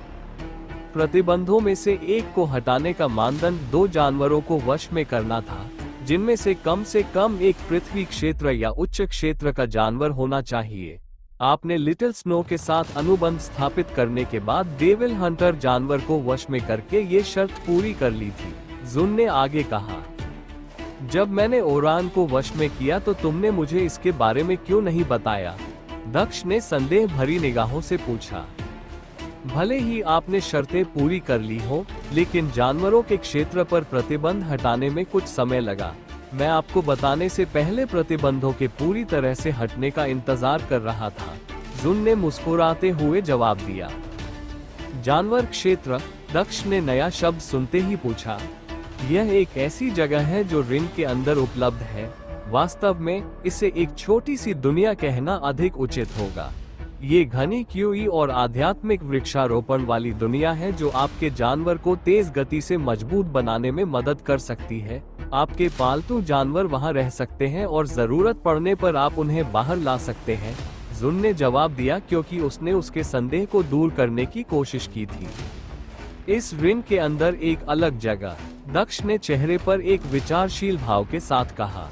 Speaker 1: प्रतिबंधों में से एक को हटाने का मानदंड 2 जानवरों को वश में करना था, जिनमें से कम एक पृथ्वी क्षेत्र या उच्च क्षेत्र का जानवर होना चाहिए। आपने लिटिल स्नो के साथ अनुबंध स्थापित करने के बाद डेविल हंटर जानवर को वश में करके ये शर्त पूरी कर ली थी, जुन ने आगे कहा। जब मैंने ओरान को वश में किया तो तुमने मुझे इसके बारे में क्यों नहीं बताया? दक्ष ने संदेह भरी निगाहों से पूछा। भले ही आपने शर्तें पूरी कर ली हो, लेकिन जानवरों के क्षेत्र पर प्रतिबंध हटाने में कुछ समय लगा। मैं आपको बताने से पहले प्रतिबंधों के पूरी तरह से हटने का इंतजार कर रहा था, जुन ने मुस्कुराते हुए जवाब दिया। जानवर क्षेत्र? दक्ष ने नया शब्द सुनते ही पूछा। यह एक ऐसी जगह है जो रिंग के अंदर उपलब्ध है। वास्तव में इसे एक छोटी सी दुनिया कहना अधिक उचित होगा। ये घनी क्यूई और आध्यात्मिक वृक्षारोपण वाली दुनिया है जो आपके जानवर को तेज गति से मजबूत बनाने में मदद कर सकती है। आपके पालतू जानवर वहां रह सकते हैं और जरूरत पड़ने पर आप उन्हें बाहर ला सकते हैं, जुन ने जवाब दिया, क्योंकि उसने उसके संदेह को दूर करने की कोशिश की थी। इस रिंग के अंदर एक अलग जगह, दक्ष ने चेहरे पर एक विचारशील भाव के साथ कहा।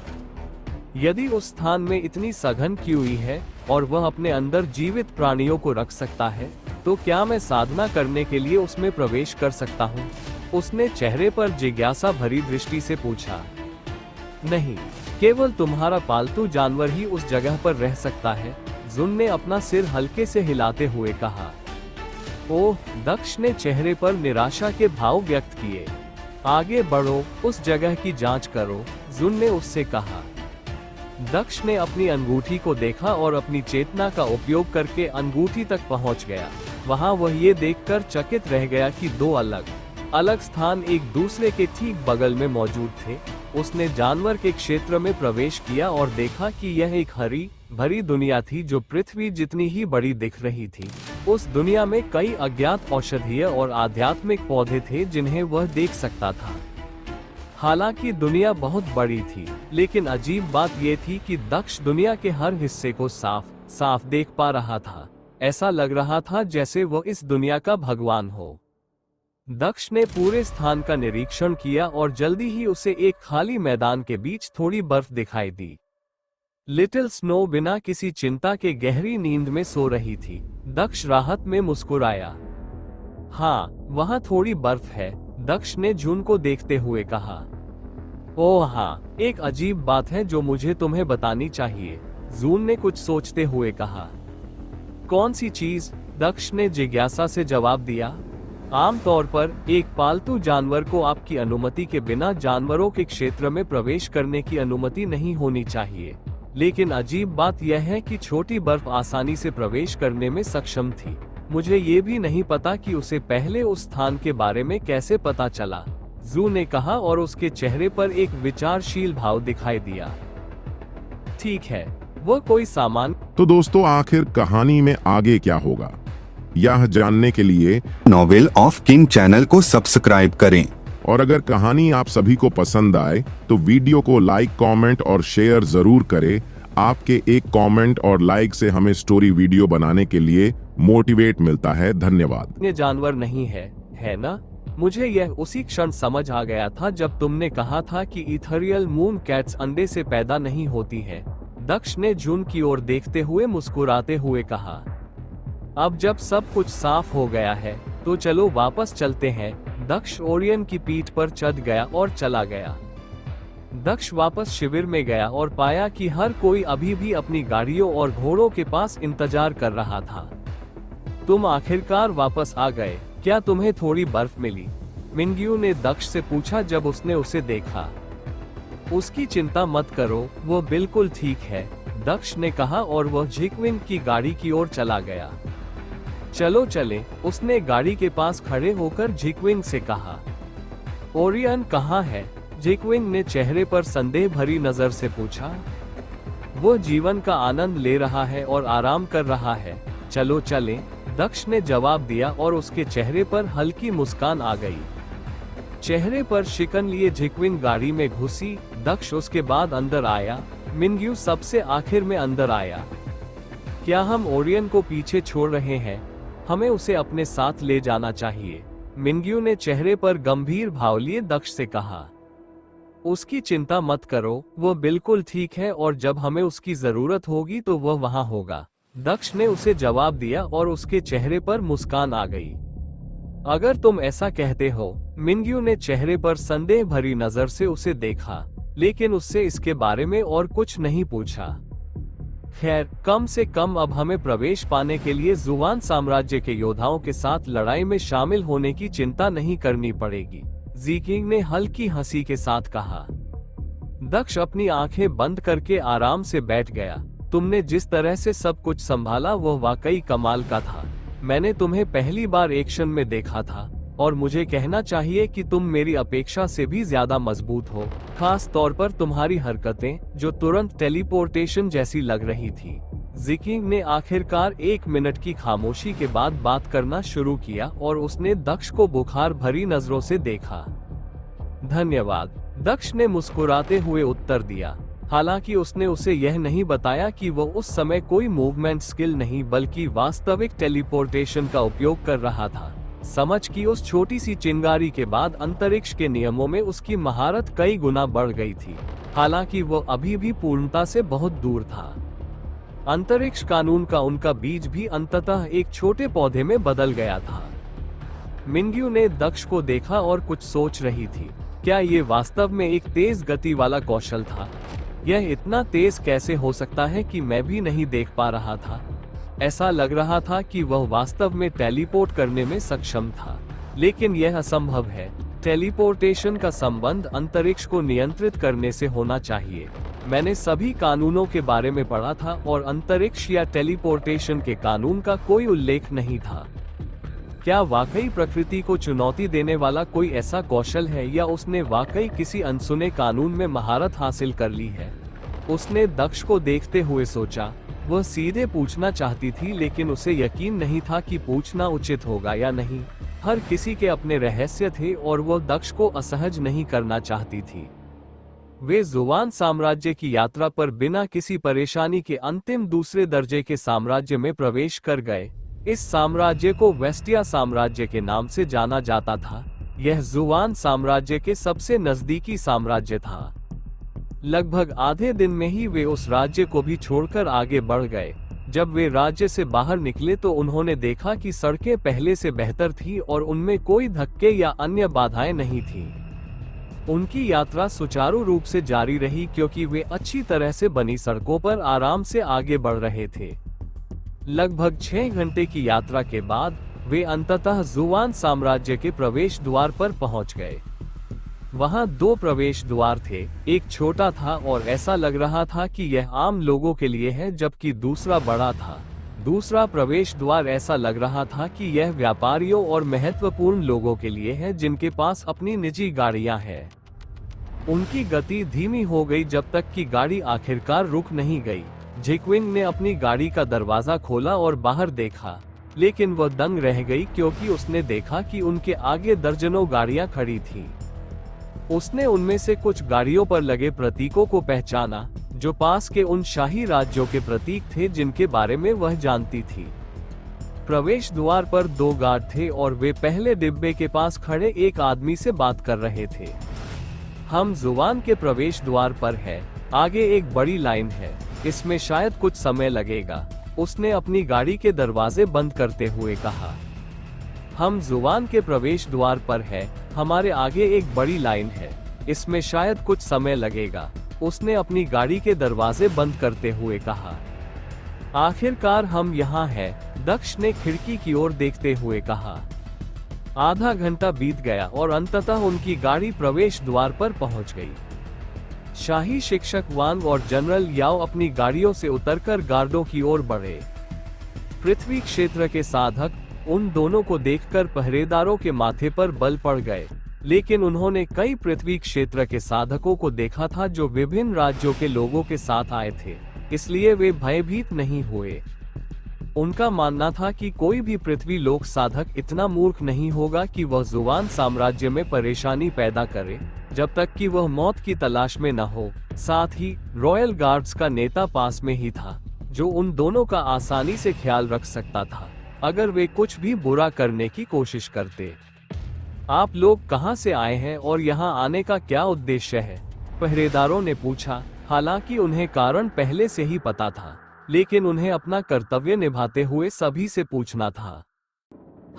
Speaker 1: यदि उस स्थान में इतनी सघन क्यूई है और वह अपने अंदर जीवित प्राणियों को रख सकता है, तो क्या मैं साधना करने के लिए उसमें प्रवेश कर सकता हूँ? उसने चेहरे पर जिज्ञासा भरी दृष्टि से पूछा। नहीं, केवल तुम्हारा पालतू जानवर ही उस जगह पर रह सकता है, जुन ने अपना सिर हल्के से हिलाते हुए कहा। ओह, दक्ष ने चेहरे पर निराशा के भाव व्यक्त किए। आगे बढ़ो, उस जगह की जांच करो, जुन ने उससे कहा। दक्ष ने अपनी अंगूठी को देखा और अपनी चेतना का उपयोग करके अंगूठी तक पहुंच गया। वहां वह ये देखकर चकित रह गया कि 2 अलग स्थान एक दूसरे के ठीक बगल में मौजूद थे। उसने जानवर के क्षेत्र में प्रवेश किया और देखा कि यह एक हरी भरी दुनिया थी जो पृथ्वी जितनी ही बड़ी दिख रही थी। उस दुनिया में कई अज्ञात औषधीय और आध्यात्मिक पौधे थे जिन्हें वह देख सकता था। हालांकि दुनिया बहुत बड़ी थी, लेकिन अजीब बात यह थी कि दक्ष दुनिया के हर हिस्से को साफ देख पा रहा था। ऐसा लग रहा था जैसे वह इस दुनिया का भगवान हो। दक्ष ने पूरे स्थान का निरीक्षण किया और जल्दी ही उसे एक खाली मैदान के बीच थोड़ी बर्फ दिखाई दी। लिटिल स्नो बिना किसी चिंता के गहरी नींद में सो रही थी। दक्ष राहत में मुस्कुराया। हाँ, वहाँ थोड़ी बर्फ है, दक्ष ने जून को देखते हुए कहा। ओह हाँ, एक अजीब बात है जो मुझे तुम्हें बतानी चाहिए, जून ने कुछ सोचते हुए कहा। कौन सी चीज? दक्ष ने जिज्ञासा से जवाब दिया। आमतौर पर एक पालतू जानवर को आपकी अनुमति के बिना जानवरों के क्षेत्र में प्रवेश करने की अनुमति नहीं होनी चाहिए, लेकिन अजीब बात यह है कि छोटी बर्फ आसानी से प्रवेश करने में सक्षम थी। मुझे ये भी नहीं पता कि उसे पहले उस स्थान के बारे में कैसे पता चला, जू ने कहा और उसके चेहरे पर एक विचारशील भाव दिखाई दिया। ठीक है, वह कोई सामान।
Speaker 2: तो दोस्तों, आखिर कहानी में आगे क्या होगा, यह जानने के लिए
Speaker 3: नॉवेल ऑफ किंग चैनल को सब्सक्राइब करें।
Speaker 2: और अगर कहानी आप सभी को पसंद आए तो वीडियो को लाइक, कमेंट और शेयर जरूर करें। आपके एक कमेंट और लाइक से हमें स्टोरी वीडियो बनाने के लिए मोटिवेट मिलता है। धन्यवाद।
Speaker 1: ये जानवर नहीं है ना? मुझे यह उसी क्षण समझ आ गया था जब तुमने कहा था कि इथेरियल मून कैट्स अंडे से पैदा नहीं होती है, दक्ष ने जून की ओर देखते हुए मुस्कुराते हुए कहा। अब जब सब कुछ साफ हो गया है तो चलो वापस चलते हैं। दक्ष ओरियन की पीठ पर चढ़ गया और चला गया। दक्ष वापस शिविर में गया और पाया कि हर कोई अभी भी अपनी गाड़ियों और घोड़ों के पास इंतजार कर रहा था। तुम आखिरकार वापस आ गए, क्या तुम्हें थोड़ी बर्फ मिली? मिंग्यू ने दक्ष से पूछा जब उसने उसे देखा। उसकी चिंता मत करो, वो बिल्कुल ठीक है, दक्ष ने कहा और वह झिकविंग की गाड़ी की ओर चला गया। चलो चले, उसने गाड़ी के पास खड़े होकर झिकविंग से कहा। ओरियन कहाँ है? झिकविंग ने चेहरे पर संदेह भरी नजर से पूछा। वो जीवन का आनंद ले रहा है और आराम कर रहा है, चलो चले, दक्ष ने जवाब दिया और उसके चेहरे पर हल्की मुस्कान आ गई। चेहरे पर शिकन लिए झिकविंग गाड़ी में घुसी, दक्ष उसके बाद अंदर आया, मिनग्यू सबसे आखिर में अंदर आया। क्या हम ओरियन को पीछे छोड़ रहे हैं? हमें उसे अपने साथ ले जाना चाहिए, मिनग्यू ने चेहरे पर गंभीर भाव लिए दक्ष से कहा। उसकी चिंता मत करो, वो बिल्कुल ठीक है और जब हमें उसकी जरूरत होगी तो वह वहां होगा, दक्ष ने उसे जवाब दिया और उसके चेहरे पर मुस्कान आ गई। अगर तुम ऐसा कहते हो, मिनग्यू ने चेहरे पर संदेह भरी नजर से उसे देखा, लेकिन उससे इसके बारे में और कुछ नहीं पूछा। खैर, कम से कम अब हमें प्रवेश पाने के लिए जुवान साम्राज्य के योद्धाओं के साथ लड़ाई में शामिल होने की चिंता नहीं करनी पड़ेगी, ज़ीकिंग ने हल्की हंसी के साथ कहा। दक्ष अपनी आंखें बंद करके आराम से बैठ गया। तुमने जिस तरह से सब कुछ संभाला वह वाकई कमाल का था। मैंने तुम्हें पहली बार एक्शन में देखा था और मुझे कहना चाहिए कि तुम मेरी अपेक्षा से भी ज्यादा मजबूत हो, खास तौर पर तुम्हारी हरकतें जो तुरंत टेलीपोर्टेशन जैसी लग रही थी। ज़ीकिंग ने आखिरकार 1 मिनट की खामोशी के बाद बात करना शुरू किया और उसने दक्ष को बुखार भरी नजरों से देखा। धन्यवाद, दक्ष ने मुस्कुराते हुए उत्तर दिया। हालांकि उसने उसे यह नहीं बताया कि वो उस समय कोई मूवमेंट स्किल नहीं बल्कि वास्तविक टेलीपोर्टेशन का उपयोग कर रहा था। समझ की उस छोटी सी चिंगारी के बाद अंतरिक्ष के नियमों में उसकी महारत कई गुना बढ़ गई थी, हालांकि वो अभी भी पूर्णता से बहुत दूर था। अंतरिक्ष कानून का उनका बीज भी अंततः एक छोटे पौधे में बदल गया था। मिनग्यू ने दक्ष को देखा और कुछ सोच रही थी। क्या ये वास्तव में एक तेज गति वाला कौशल था? यह इतना तेज कैसे हो सकता है कि मैं भी नहीं देख पा रहा था? ऐसा लग रहा था कि वह वास्तव में टेलीपोर्ट करने में सक्षम था, लेकिन यह असंभव है। टेलीपोर्टेशन का संबंध अंतरिक्ष को नियंत्रित करने से होना चाहिए। मैंने सभी कानूनों के बारे में पढ़ा था और अंतरिक्ष या टेलीपोर्टेशन के कानून का कोई उल्लेख नहीं था। क्या वाकई प्रकृति को चुनौती देने वाला कोई ऐसा कौशल है या उसने वाकई किसी अनसुने कानून में महारत हासिल कर ली है? उसने दक्ष को देखते हुए सोचा। वह सीधे पूछना चाहती थी, लेकिन उसे यकीन नहीं था कि पूछना उचित होगा या नहीं। हर किसी के अपने रहस्य थे और वह दक्ष को असहज नहीं करना चाहती थी। वे जुवान साम्राज्य की यात्रा पर बिना किसी परेशानी के अंतिम दूसरे दर्जे के साम्राज्य में प्रवेश कर गए। इस साम्राज्य को वेस्टिया साम्राज्य के नाम से जाना जाता था। यह जुवान साम्राज्य के सबसे नजदीकी साम्राज्य था। लगभग आधे दिन में ही वे उस राज्य को भी छोड़कर आगे बढ़ गए। जब वे राज्य से बाहर निकले तो उन्होंने देखा कि सड़कें पहले से बेहतर थी और उनमें कोई धक्के या अन्य बाधाएं नहीं थीं। उनकी यात्रा सुचारू रूप से जारी रही क्योंकि वे अच्छी तरह से बनी सड़कों पर आराम से आगे बढ़ रहे थे। लगभग 6 घंटे की यात्रा के बाद वे अंततः जुवान साम्राज्य के प्रवेश द्वार पर पहुंच गए। वहां 2 प्रवेश द्वार थे, एक छोटा था और ऐसा लग रहा था कि यह आम लोगों के लिए है, जबकि दूसरा बड़ा था। दूसरा प्रवेश द्वार ऐसा लग रहा था कि यह व्यापारियों और महत्वपूर्ण लोगों के लिए है जिनके पास अपनी निजी गाड़ियां हैं। उनकी गति धीमी हो गई जब तक कि गाड़ी आखिरकार रुक नहीं गई। झिकविंग ने अपनी गाड़ी का दरवाजा खोला और बाहर देखा, लेकिन वह दंग रह गई क्योंकि उसने देखा कि उनके आगे दर्जनों गाड़ियां खड़ी थीं। उसने उनमें से कुछ गाड़ियों पर लगे प्रतीकों को पहचाना, जो पास के उन शाही राज्यों के प्रतीक थे जिनके बारे में वह जानती थी। प्रवेश द्वार पर 2 गार्ड थे और वे पहले डिब्बे के पास खड़े एक आदमी से बात कर रहे थे। हम जुवान के प्रवेश द्वार पर हैं। आगे एक बड़ी लाइन है, इसमें शायद कुछ समय लगेगा, उसने अपनी गाड़ी के दरवाजे बंद करते हुए कहा। हम जुवान के प्रवेश द्वार पर हैं, हमारे आगे एक बड़ी लाइन है, इसमें शायद कुछ समय लगेगा, उसने अपनी गाड़ी के दरवाजे बंद करते हुए कहा। आखिरकार हम यहाँ हैं, दक्ष ने खिड़की की ओर देखते हुए कहा। आधा घंटा बीत गया और अंततः उनकी गाड़ी प्रवेश द्वार पर पहुंच गई। शाही शिक्षक वांग और जनरल याओ अपनी गाड़ियों से उतरकर गार्डों की ओर बढ़े। पृथ्वी क्षेत्र के साधक उन दोनों को देखकर पहरेदारों के माथे पर बल पड़ गए, लेकिन उन्होंने कई पृथ्वी क्षेत्र के साधकों को देखा था जो विभिन्न राज्यों के लोगों के साथ आए थे, इसलिए वे भयभीत नहीं हुए। उनका मानना था कि कोई भी पृथ्वी लोक साधक इतना मूर्ख नहीं होगा कि वह जुवान साम्राज्य में परेशानी पैदा करे जब तक कि वह मौत की तलाश में न हो। साथ ही रॉयल गार्ड्स का नेता पास में ही था, जो उन दोनों का आसानी से ख्याल रख सकता था अगर वे कुछ भी बुरा करने की कोशिश करते। आप लोग कहां से आए हैं और यहां आने का क्या उद्देश्य है? पहरेदारों ने पूछा। हालांकि उन्हें कारण पहले से ही पता था, लेकिन उन्हें अपना कर्तव्य निभाते हुए सभी से पूछना था।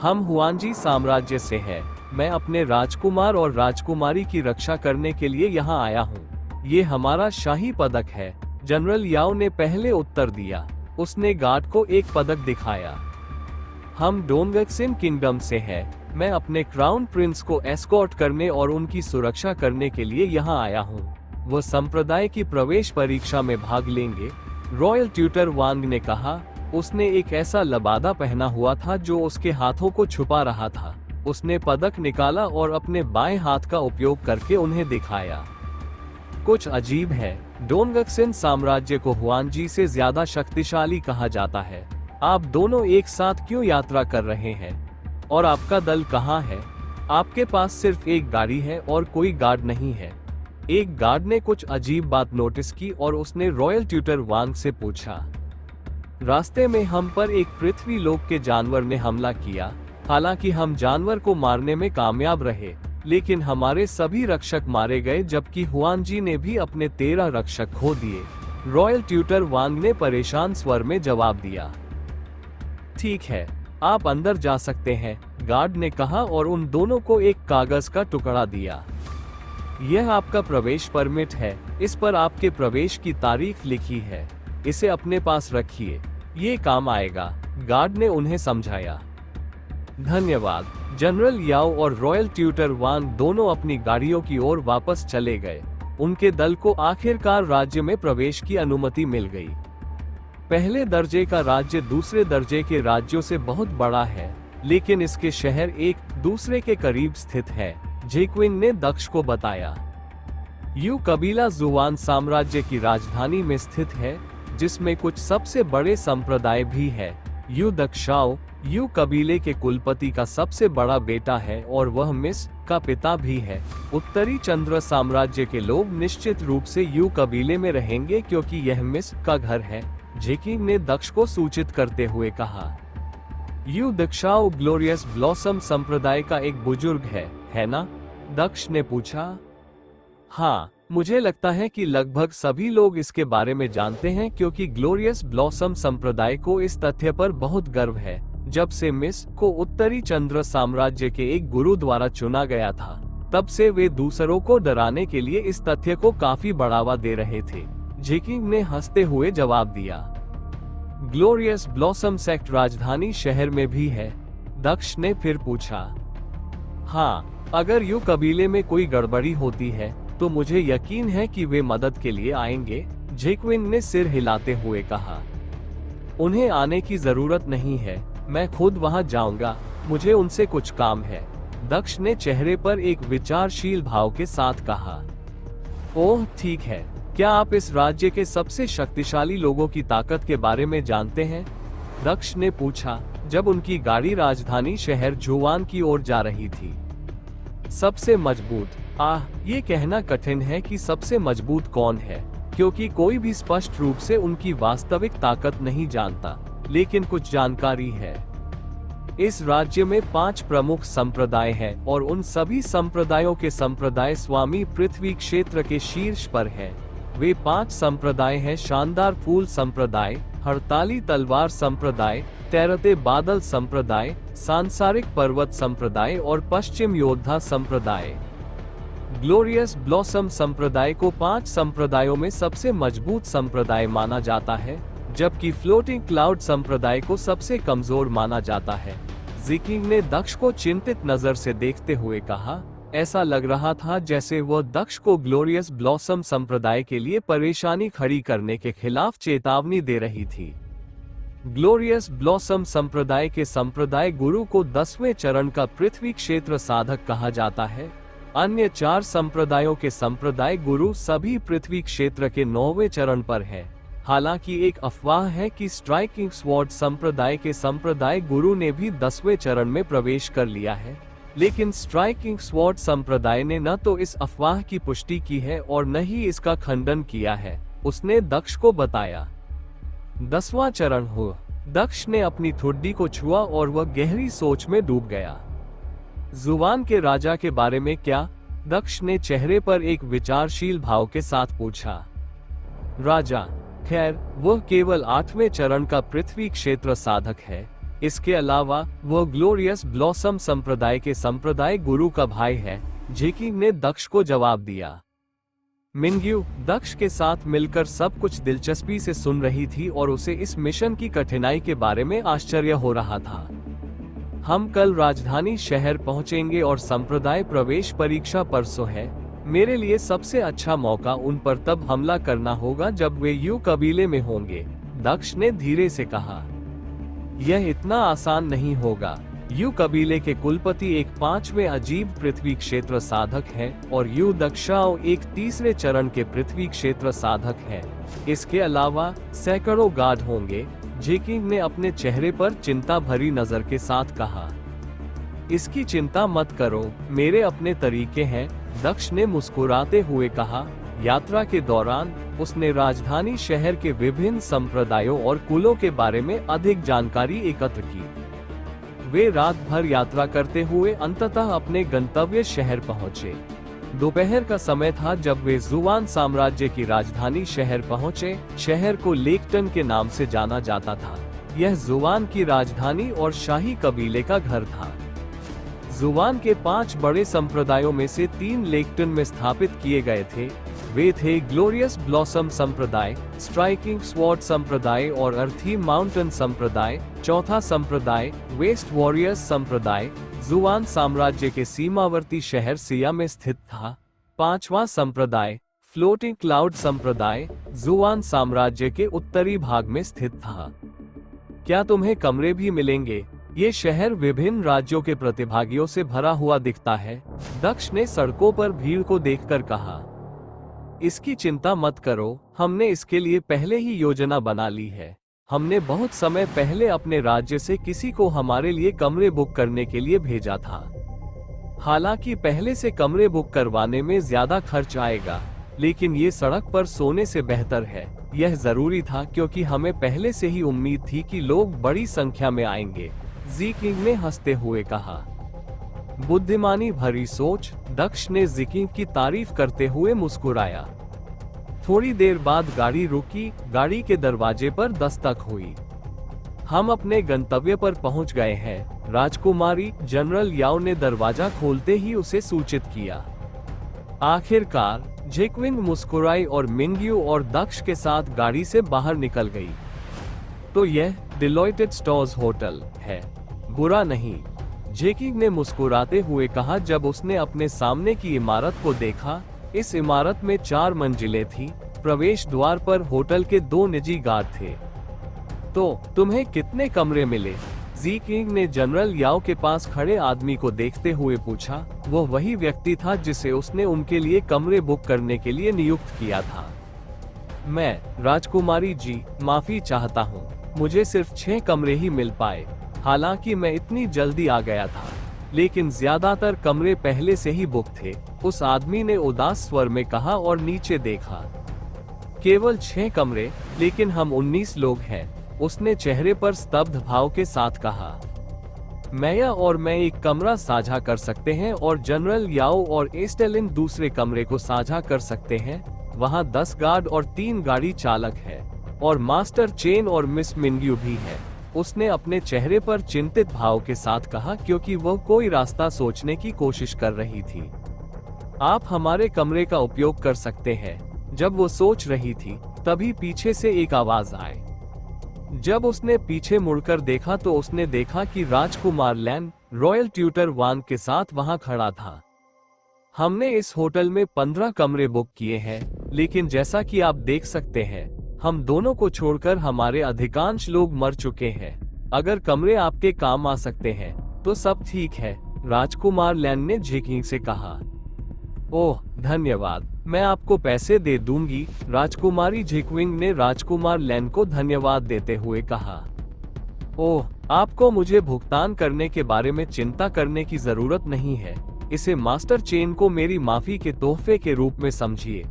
Speaker 1: हम हुआनजी साम्राज्य से हैं। मैं अपने राजकुमार और राजकुमारी की रक्षा करने के लिए यहाँ आया हूँ। ये हमारा शाही पदक है, जनरल याओ ने पहले उत्तर दिया। उसने गार्ड को एक पदक दिखाया। हम डोंगक्सिन किंगडम से हैं। मैं अपने क्राउन प्रिंस को एस्कॉर्ट करने और उनकी सुरक्षा करने के लिए यहाँ आया हूँ। वह संप्रदाय की प्रवेश परीक्षा में भाग लेंगे, रॉयल ट्यूटर वांग ने कहा। उसने एक ऐसा लबादा पहना हुआ था जो उसके हाथों को छुपा रहा था। उसने पदक निकाला और अपने बाएं हाथ का उपयोग करके उन्हें दिखाया। कुछ अजीब है, डोंगक्सिन साम्राज्य को हुआनजी से ज्यादा शक्तिशाली कहा जाता है। आप दोनों एक साथ क्यों यात्रा कर रहे हैं? और आपका दल कहाँ है? आपके पास सिर्फ एक गाड़ी है और कोई गार्ड नहीं है। एक गार्ड ने कुछ अजीब बात नोटिस की और उसने रॉयल ट्यूटर वांग से पूछा। रास्ते में हम पर एक पृथ्वी लोक के जानवर ने हमला किया। हालांकि हम जानवर को मारने में कामयाब रहे, लेकिन हमारे सभी रक्षक मारे गए, जबकि हुआनजी ने भी अपने 13 रक्षक खो दिए। रॉयल ट्यूटर वांग ने परेशान स्वर में जवाब दिया। ठीक है, आप अंदर जा सकते हैं, गार्ड ने कहा और उन दोनों को एक कागज का टुकड़ा दिया। यह आपका प्रवेश परमिट है। इस पर आपके प्रवेश की तारीख लिखी है। इसे अपने पास रखिए, ये काम आएगा, गार्ड ने उन्हें समझाया। धन्यवाद। जनरल याओ और रॉयल ट्यूटर वांग दोनों अपनी गाड़ियों की ओर वापस चले गए। उनके दल को आखिरकार राज्य में प्रवेश की अनुमति मिल गई। पहले दर्जे का राज्य दूसरे दर्जे के राज्यों से बहुत बड़ा है, लेकिन इसके शहर एक दूसरे के करीब स्थित है, जेक्विन ने दक्ष को बताया। यू कबीला जुवान साम्राज्य की राजधानी में स्थित है, जिसमें कुछ सबसे बड़े संप्रदाय भी है। यू दक्षाओ यू कबीले के कुलपति का सबसे बड़ा बेटा है और वह मिस का पिता भी है। उत्तरी चंद्र साम्राज्य के लोग निश्चित रूप से यू कबीले में रहेंगे क्योंकि यह मिस का घर है, जेकिन ने दक्ष को सूचित करते हुए कहा। यू दक्षाओ ग्लोरियस ब्लॉसम संप्रदाय का एक बुजुर्ग है ना? दक्ष ने पूछा। हाँ, मुझे लगता है कि लगभग सभी लोग इसके बारे में जानते हैं, क्योंकि ग्लोरियस ब्लॉसम संप्रदाय को इस तथ्य पर बहुत गर्व है। जब से मिस को उत्तरी चंद्र साम्राज्य के एक गुरु द्वारा चुना गया था, तब से वे दूसरों को डराने के लिए इस तथ्य को काफी बढ़ावा दे रहे थे, जेकिंग ने हंसते हुए जवाब दिया। ग्लोरियस ब्लॉसम सेक्ट राजधानी शहर में भी है? दक्ष ने फिर पूछा। हाँ, अगर यू कबीले में कोई गड़बड़ी होती है तो मुझे यकीन है कि वे मदद के लिए आएंगे, जेक्विन ने सिर हिलाते हुए कहा। उन्हें आने की जरूरत नहीं है, मैं खुद वहां जाऊंगा, मुझे उनसे कुछ काम है, दक्ष ने चेहरे पर एक विचारशील भाव के साथ कहा। ओह ठीक है, क्या आप इस राज्य के सबसे शक्तिशाली लोगों की ताकत के बारे में जानते हैं? दक्ष ने पूछा, जब उनकी गाड़ी राजधानी शहर जुवान की ओर जा रही थी। सबसे मजबूत? ये कहना कठिन है कि सबसे मजबूत कौन है, क्योंकि कोई भी स्पष्ट रूप से उनकी वास्तविक ताकत नहीं जानता, लेकिन कुछ जानकारी है। इस राज्य में 5 प्रमुख संप्रदाय हैं और उन सभी संप्रदायों के संप्रदाय स्वामी पृथ्वी क्षेत्र के शीर्ष पर हैं। वे 5 संप्रदाय हैं: शानदार फूल संप्रदाय, हड़ताली तलवार संप्रदाय, तैरते बादल संप्रदाय, सांसारिक पर्वत संप्रदाय और पश्चिम योद्धा संप्रदाय। ग्लोरियस ब्लॉसम संप्रदाय को 5 संप्रदायों में सबसे मजबूत संप्रदाय माना जाता है, जबकि फ्लोटिंग क्लाउड संप्रदाय को सबसे कमजोर माना जाता है। जेकिंग ने दक्ष को चिंतित नजर से देखते हुए कहा, ऐसा लग रहा था जैसे वह दक्ष को ग्लोरियस ब्लॉसम संप्रदाय के लिए परेशानी खड़ी करने के खिलाफ चेतावनी दे रही थी। ग्लोरियस ब्लॉसम संप्रदाय के संप्रदाय गुरु को 10वें चरण का पृथ्वी क्षेत्र साधक कहा जाता है। अन्य 4 संप्रदायों के संप्रदाय गुरु सभी पृथ्वी क्षेत्र के 9वें चरण पर है। हालांकि एक अफवाह है कि स्ट्राइकिंग स्वॉर्ड संप्रदाय के संप्रदाय गुरु ने भी 10वें चरण में प्रवेश कर लिया है, लेकिन स्ट्राइकिंग स्वॉर्ड संप्रदाय ने न तो इस अफवाह की पुष्टि की है और न ही इसका खंडन किया है, उसने दक्ष को बताया। 10वां चरण हुआ। दक्ष ने अपनी ठुड्डी को छुआ और वह गहरी सोच में डूब गया। जुवान के राजा के बारे में क्या? दक्ष ने चेहरे पर एक विचारशील भाव के साथ पूछा। राजा, खैर, वह केवल 8वें चरण का पृथ्वी क्षेत्र साधक है। इसके अलावा वह ग्लोरियस ब्लॉसम संप्रदाय के संप्रदाय गुरु का भाई है, जेकी ने दक्ष को जवाब दिया। मिंग्यू दक्ष के साथ मिलकर सब कुछ दिलचस्पी से सुन रही थी और उसे इस मिशन की कठिनाई के बारे में आश्चर्य हो रहा था। हम कल राजधानी शहर पहुंचेंगे और संप्रदाय प्रवेश परीक्षा परसों है। मेरे लिए सबसे अच्छा मौका उन पर तब हमला करना होगा जब वे यू कबीले में होंगे, दक्ष ने धीरे से कहा। यह इतना आसान नहीं होगा। यू कबीले के कुलपति एक 5वें अजीब पृथ्वी क्षेत्र साधक है और यू दक्षाओ एक 3रे चरण के पृथ्वी क्षेत्र साधक है। इसके अलावा सैकड़ों गार्ड होंगे, जेकिंग ने अपने चेहरे पर चिंता भरी नजर के साथ कहा। इसकी चिंता मत करो, मेरे अपने तरीके हैं, दक्ष ने मुस्कुराते हुए कहा। यात्रा के दौरान उसने राजधानी शहर के विभिन्न संप्रदायों और कुलों के बारे में अधिक जानकारी एकत्र की। वे रात भर यात्रा करते हुए अंततः अपने गंतव्य शहर पहुंचे। दोपहर का समय था जब वे जुवान साम्राज्य की राजधानी शहर पहुंचे। शहर को लेक्टन के नाम से जाना जाता था। यह जुवान की राजधानी और शाही कबीले का घर था। जुवान के 5 बड़े संप्रदायों में से 3 लेक्टन में स्थापित किए गए थे। वे थे ग्लोरियस ब्लॉसम संप्रदाय, स्ट्राइकिंग स्वॉर्ड संप्रदाय और अर्थी माउंटेन संप्रदाय। चौथा संप्रदाय वेस्ट वॉरियर्स संप्रदाय जुवान साम्राज्य के सीमावर्ती शहर सिया में स्थित था। 5वां संप्रदाय फ्लोटिंग क्लाउड संप्रदाय जुवान साम्राज्य के उत्तरी भाग में स्थित था। क्या तुम्हें कमरे भी मिलेंगे? ये शहर विभिन्न राज्यों के प्रतिभागियों से भरा हुआ दिखता है, दक्ष ने सड़कों पर भीड़ को देखकर कहा। इसकी चिंता मत करो, हमने इसके लिए पहले ही योजना बना ली है। हमने बहुत समय पहले अपने राज्य से किसी को हमारे लिए कमरे बुक करने के लिए भेजा था। हालांकि पहले से कमरे बुक करवाने में ज्यादा खर्च आएगा, लेकिन ये सड़क पर सोने से बेहतर है। यह जरूरी था क्योंकि हमें पहले से ही उम्मीद थी कि लोग बड़ी संख्या में आएंगे, ज़िकिंग ने हंसते हुए कहा। बुद्धिमानी भरी सोच, दक्ष ने ज़िकिंग की तारीफ करते हुए मुस्कुराया। थोड़ी देर बाद गाड़ी रुकी। गाड़ी के दरवाजे पर दस्तक हुई। हम अपने गंतव्य पर पहुंच गए हैं, राजकुमारी, जनरल याओ ने दरवाजा खोलते ही उसे सूचित किया। आखिरकार जेक्विन मुस्कुराई और मिंग्यू और दक्ष के साथ गाड़ी से बाहर निकल गई। तो यह डिलॉयटेड स्टोर्स होटल है, बुरा नहीं, जेकिंग ने मुस्कुराते हुए कहा जब उसने अपने सामने की इमारत को देखा। इस इमारत में 4 मंजिलें थी। प्रवेश द्वार पर होटल के 2 निजी गार्ड थे। तो तुम्हें कितने कमरे मिले? ज़िकिंग ने जनरल याओ के पास खड़े आदमी को देखते हुए पूछा। वह वही व्यक्ति था जिसे उसने उनके लिए कमरे बुक करने के लिए नियुक्त किया था। मैं, राजकुमारी जी, माफी चाहता हूँ, मुझे सिर्फ 6 कमरे ही मिल पाए। हालांकि मैं इतनी जल्दी आ गया था, लेकिन ज्यादातर कमरे पहले से ही बुक थे, उस आदमी ने उदास स्वर में कहा और नीचे देखा। केवल 6 कमरे, लेकिन हम 19 लोग हैं, उसने चेहरे पर स्तब्ध भाव के साथ कहा। मैया और मैं एक कमरा साझा कर सकते हैं और जनरल याओ और एस्टेलिन दूसरे कमरे को साझा कर सकते हैं। वहाँ 10 गार्ड और 3 गाड़ी चालक है, और मास्टर चेन और मिस मिंग्यू भी है, उसने अपने चेहरे पर चिंतित भाव के साथ कहा, क्योंकि वह कोई रास्ता सोचने की कोशिश कर रही थी। आप हमारे कमरे का उपयोग कर सकते हैं। जब वो सोच रही थी, तभी पीछे से एक आवाज आई। जब उसने पीछे मुड़कर देखा तो उसने देखा कि राजकुमार लैन, रॉयल ट्यूटर वान के साथ वहां खड़ा था। हमने इस होटल में 15 कमरे बुक किए हैं, लेकिन जैसा कि आप देख सकते हैं, हम दोनों को छोड़कर हमारे अधिकांश लोग मर चुके हैं। अगर कमरे आपके काम आ सकते हैं तो सब ठीक है, राजकुमार लैन ने झिकिंग से कहा। ओह धन्यवाद, मैं आपको पैसे दे दूंगी, राजकुमारी झिकविंग ने राजकुमार लैन को धन्यवाद देते हुए कहा। ओह, आपको मुझे भुगतान करने के बारे में चिंता करने की जरूरत नहीं है, इसे मास्टर चेन को मेरी माफी के तोहफे के रूप में समझिए।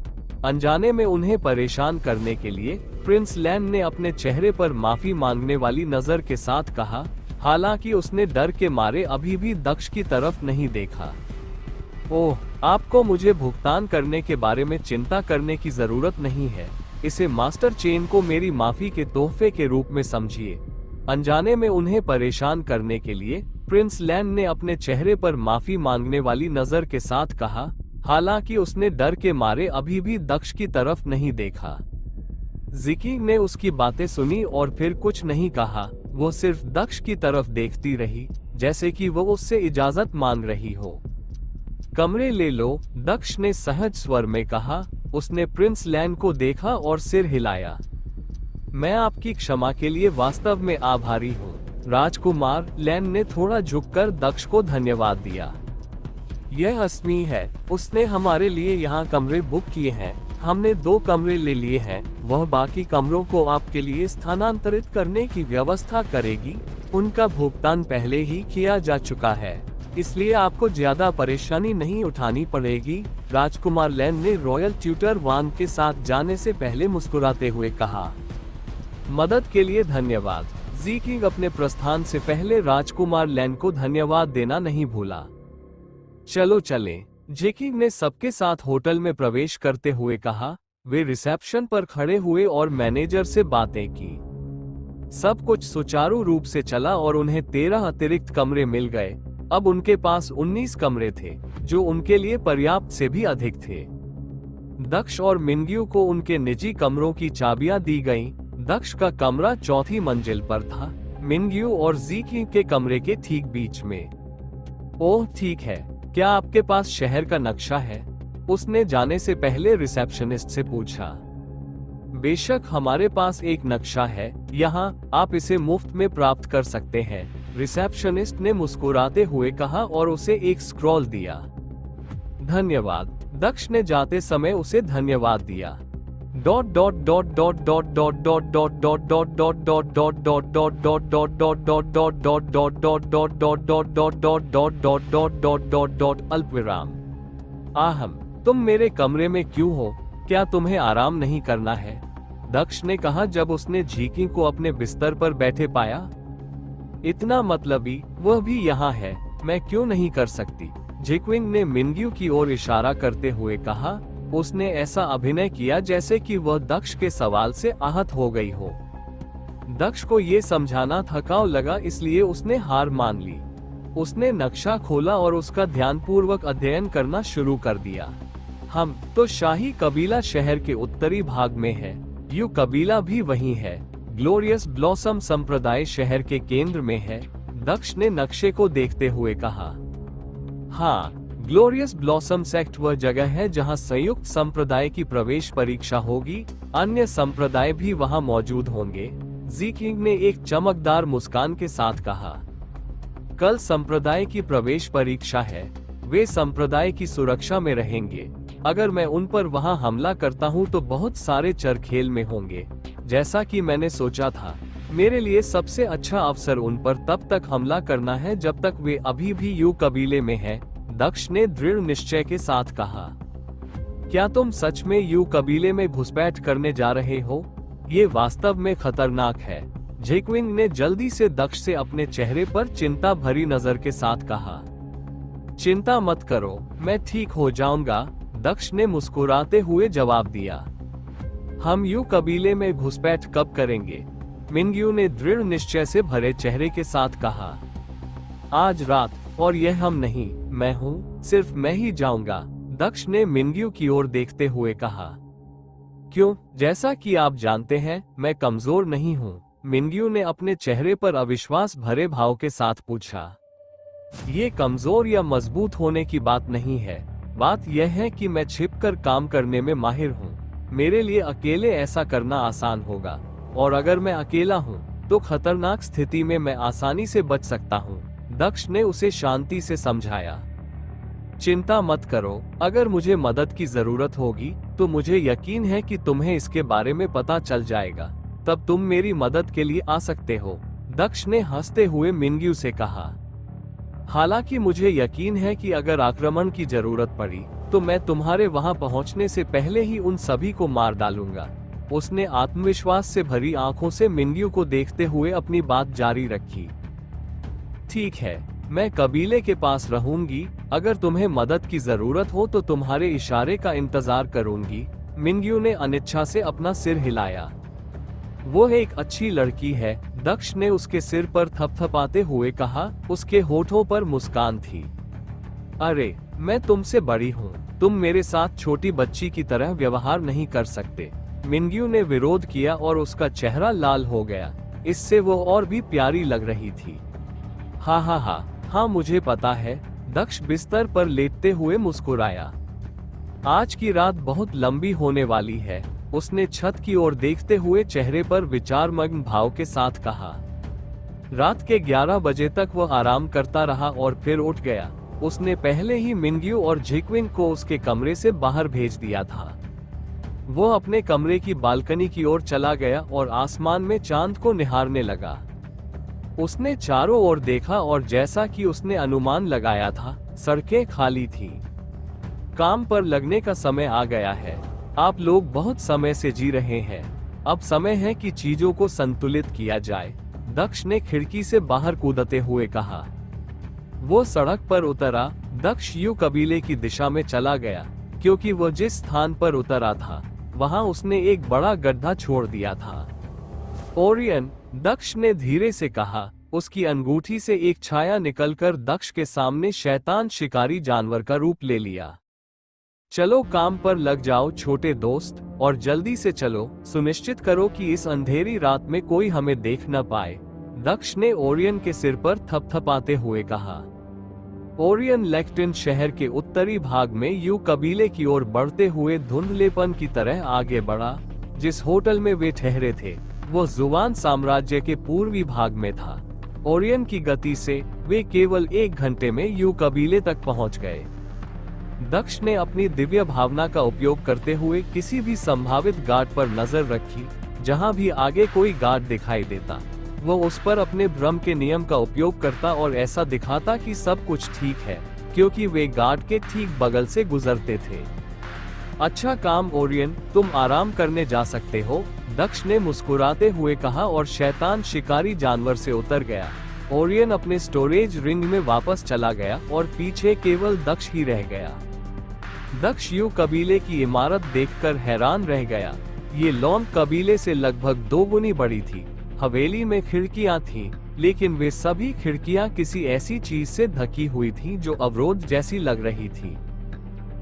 Speaker 1: अनजाने में उन्हें परेशान करने के लिए प्रिंस लैन ने अपने चेहरे पर माफी मांगने वाली नजर के साथ कहा, हालांकि उसने डर के मारे अभी भी दक्ष की तरफ नहीं देखा। ओह, आपको मुझे भुगतान करने के बारे में चिंता करने की जरूरत नहीं है, इसे मास्टर चेन को मेरी माफी के तोहफे के रूप में समझिए। अनजाने में उन्हें परेशान करने के लिए प्रिंस लैन ने अपने चेहरे पर माफी मांगने वाली नजर के साथ कहा, हालांकि उसने डर के मारे अभी भी दक्ष की तरफ नहीं देखा। जिकी ने उसकी बातें सुनी और फिर कुछ नहीं कहा, वो सिर्फ दक्ष की तरफ देखती रही, जैसे कि वो उससे इजाजत मांग रही हो। कमरे ले लो, दक्ष ने सहज स्वर में कहा। उसने प्रिंस लैन को देखा और सिर हिलाया। मैं आपकी क्षमा के लिए वास्तव में आभारी हूँ, राजकुमार लैन ने थोड़ा झुककर दक्ष को धन्यवाद दिया। यह अस्मी है, उसने हमारे लिए यहाँ कमरे बुक किए हैं, हमने 2 कमरे ले लिए हैं, वह बाकी कमरों को आपके लिए स्थानांतरित करने की व्यवस्था करेगी। उनका भुगतान पहले ही किया जा चुका है, इसलिए आपको ज्यादा परेशानी नहीं उठानी पड़ेगी, राजकुमार लैन ने रॉयल ट्यूटर वान के साथ जाने से पहले मुस्कुराते हुए कहा। मदद के लिए धन्यवाद। ज़ीकिंग अपने प्रस्थान से पहले राजकुमार लैन को धन्यवाद देना नहीं भूला। चलो चलें, ज़ीकिंग ने सबके साथ होटल में प्रवेश करते हुए कहा। वे रिसेप्शन पर खड़े हुए और मैनेजर से बातें की। सब कुछ सुचारू रूप से चला और उन्हें 13 अतिरिक्त कमरे मिल गए। अब उनके पास 19 कमरे थे, जो उनके लिए पर्याप्त से भी अधिक थे। दक्ष और मिंग्यू को उनके निजी कमरों की चाबियां दी गईं। दक्ष का कमरा 4थी मंजिल पर था, मिंग्यू और ज़ीकिंग के कमरे के ठीक बीच में। ओह ठीक है, क्या आपके पास शहर का नक्शा है? उसने जाने से पहले रिसेप्शनिस्ट से पूछा। बेशक हमारे पास एक नक्शा है, यहाँ आप इसे मुफ्त में प्राप्त कर सकते हैं, रिसेप्शनिस्ट ने मुस्कुराते हुए कहा और उसे एक स्क्रॉल दिया। धन्यवाद, दक्ष ने जाते समय उसे धन्यवाद दिया। अल्पविराम। आहम, तुम मेरे कमरे में क्यों हो? क्या तुम्हें आराम नहीं करना है? दक्ष ने कहा जब उसने ज़ीकिंग को अपने बिस्तर पर बैठे पाया। इतना मतलबी, वह भी यहाँ है, मैं क्यों नहीं कर सकती? ज़ीकिंग ने मिंग्यू की ओर इशारा करते हुए कहा। उसने ऐसा अभिनय किया जैसे कि वह दक्ष के सवाल से आहत हो गई हो। दक्ष को ये समझाना थकाऊ लगा, इसलिए उसने हार मान ली। उसने नक्शा खोला और उसका ध्यानपूर्वक अध्ययन करना शुरू कर दिया। हम तो शाही कबीला शहर के उत्तरी भाग में है, यू कबीला भी वहीं है। ग्लोरियस ब्लॉसम संप्रदाय शहर के केंद्र में है, दक्ष ने नक्शे को देखते हुए कहा। हाँ, ग्लोरियस ब्लॉसम सेक्ट वह जगह है जहां संयुक्त संप्रदाय की प्रवेश परीक्षा होगी, अन्य संप्रदाय भी वहां मौजूद होंगे, ज़ीकिंग ने एक चमकदार मुस्कान के साथ कहा। कल संप्रदाय की प्रवेश परीक्षा है, वे संप्रदाय की सुरक्षा में रहेंगे। अगर मैं उन पर वहां हमला करता हूं तो बहुत सारे चर खेल में होंगे। जैसा कि मैंने सोचा था, मेरे लिए सबसे अच्छा अवसर उन पर तब तक हमला करना है जब तक वे अभी भी यू कबीले में हैं, दक्ष ने दृढ़ निश्चय के साथ कहा। क्या तुम सच में यू कबीले में घुसपैठ करने जा रहे हो? ये वास्तव में खतरनाक है, ज़ीकिंग ने जल्दी से दक्ष से अपने चेहरे पर चिंता भरी नजर के साथ कहा। चिंता मत करो, मैं ठीक हो जाऊंगा, दक्ष ने मुस्कुराते हुए जवाब दिया। हम यू कबीले में घुसपैठ कब करेंगे? मिंग्यू ने दृढ़ निश्चय से भरे चेहरे के साथ कहा। आज रात, और यह हम नहीं, मैं हूँ, सिर्फ मैं ही जाऊंगा, दक्ष ने मिंग्यू की ओर देखते हुए कहा। क्यों? जैसा कि आप जानते हैं, मैं कमजोर नहीं हूँ, मिंग्यू ने अपने चेहरे पर अविश्वास भरे भाव के साथ पूछा। ये कमजोर या मजबूत होने की बात नहीं है, बात यह है कि मैं छिपकर काम करने में माहिर हूँ। मेरे लिए अकेले ऐसा करना आसान होगा, और अगर मैं अकेला हूँ तो खतरनाक स्थिति में मैं आसानी से बच सकता हूँ। दक्ष ने उसे शांति से समझाया। चिंता मत करो, अगर मुझे मदद की जरूरत होगी तो मुझे यकीन है कि तुम्हें इसके बारे में पता चल जाएगा, तब तुम मेरी मदद के लिए आ सकते हो। दक्ष ने हंसते हुए मिंग्यू से कहा। हालांकि मुझे यकीन है कि अगर आक्रमण की जरूरत पड़ी तो मैं तुम्हारे वहां पहुंचने से पहले ही उन सभी को मार डालूंगा। उसने आत्मविश्वास से भरी आंखों से मिंग्यू को देखते हुए अपनी बात जारी रखी। ठीक है, मैं कबीले के पास रहूंगी, अगर तुम्हें मदद की जरूरत हो तो तुम्हारे इशारे का इंतजार करूंगी। मिंग्यू ने अनिच्छा से अपना सिर हिलाया। वो एक अच्छी लड़की है, दक्ष ने उसके सिर पर थपथपाते हुए कहा। उसके होठों पर मुस्कान थी। अरे, मैं तुमसे बड़ी हूँ, तुम मेरे साथ छोटी बच्ची की तरह व्यवहार नहीं कर सकते। मिंग्यू ने विरोध किया और उसका चेहरा लाल हो गया। इससे वो और भी प्यारी लग रही थी। हाँ, मुझे पता है। दक्ष बिस्तर पर लेटते हुए मुस्कुराया। आज की रात बहुत लंबी होने वाली है, उसने छत की ओर देखते हुए चेहरे पर विचारमग्न भाव के साथ कहा। रात के 11 बजे तक वह आराम करता रहा और फिर उठ गया। उसने पहले ही मिंग्यू और झिकविन को उसके कमरे से बाहर भेज दिया था। वो अपने कमरे की बालकनी की ओर चला गया और आसमान में चांद को निहारने लगा। उसने चारों ओर देखा और जैसा कि उसने अनुमान लगाया था, सड़कें खाली थीं। काम पर लगने का समय आ गया है। आप लोग बहुत समय से जी रहे हैं, अब समय है कि चीजों को संतुलित किया जाए। दक्ष ने खिड़की से बाहर कूदते हुए कहा। वो सड़क पर उतरा। दक्ष यू कबीले की दिशा में चला गया, क्योंकि वह जिस स्थान पर उतरा था वहां उसने एक बड़ा गड्ढा छोड़ दिया था। ओरियन, दक्ष ने धीरे से कहा। उसकी अंगूठी से एक छाया निकलकर दक्ष के सामने शैतान शिकारी जानवर का रूप ले लिया। चलो काम पर लग जाओ छोटे दोस्त, और जल्दी से चलो, सुनिश्चित करो कि इस अंधेरी रात में कोई हमें देख न पाए। दक्ष ने ओरियन के सिर पर थपथपाते हुए कहा। ओरियन लेक्टिन शहर के उत्तरी भाग में यू कबीले की ओर बढ़ते हुए धुंधलेपन की तरह आगे बढ़ा। जिस होटल में वे ठहरे थे वो जुवान साम्राज्य के पूर्वी भाग में था। ओरियन की गति से वे केवल 1 घंटे में यू कबीले तक पहुंच गए। दक्ष ने अपनी दिव्य भावना का उपयोग करते हुए किसी भी संभावित गार्ड पर नजर रखी। जहां भी आगे कोई गार्ड दिखाई देता वो उस पर अपने भ्रम के नियम का उपयोग करता और ऐसा दिखाता कि सब कुछ ठीक है, क्योंकि वे गार्ड के ठीक बगल से गुजरते थे। अच्छा काम ओरियन, तुम आराम करने जा सकते हो, दक्ष ने मुस्कुराते हुए कहा और शैतान शिकारी जानवर से उतर गया। ओरियन अपने स्टोरेज रिंग में वापस चला गया और पीछे केवल दक्ष ही रह गया। दक्ष यू कबीले की इमारत देखकर हैरान रह गया। ये लॉन कबीले से लगभग 2 गुनी बड़ी थी। हवेली में खिड़कियां थीं, लेकिन वे सभी खिड़कियां किसी ऐसी चीज से ढकी हुई थीं जो अवरोध जैसी लग रही थी।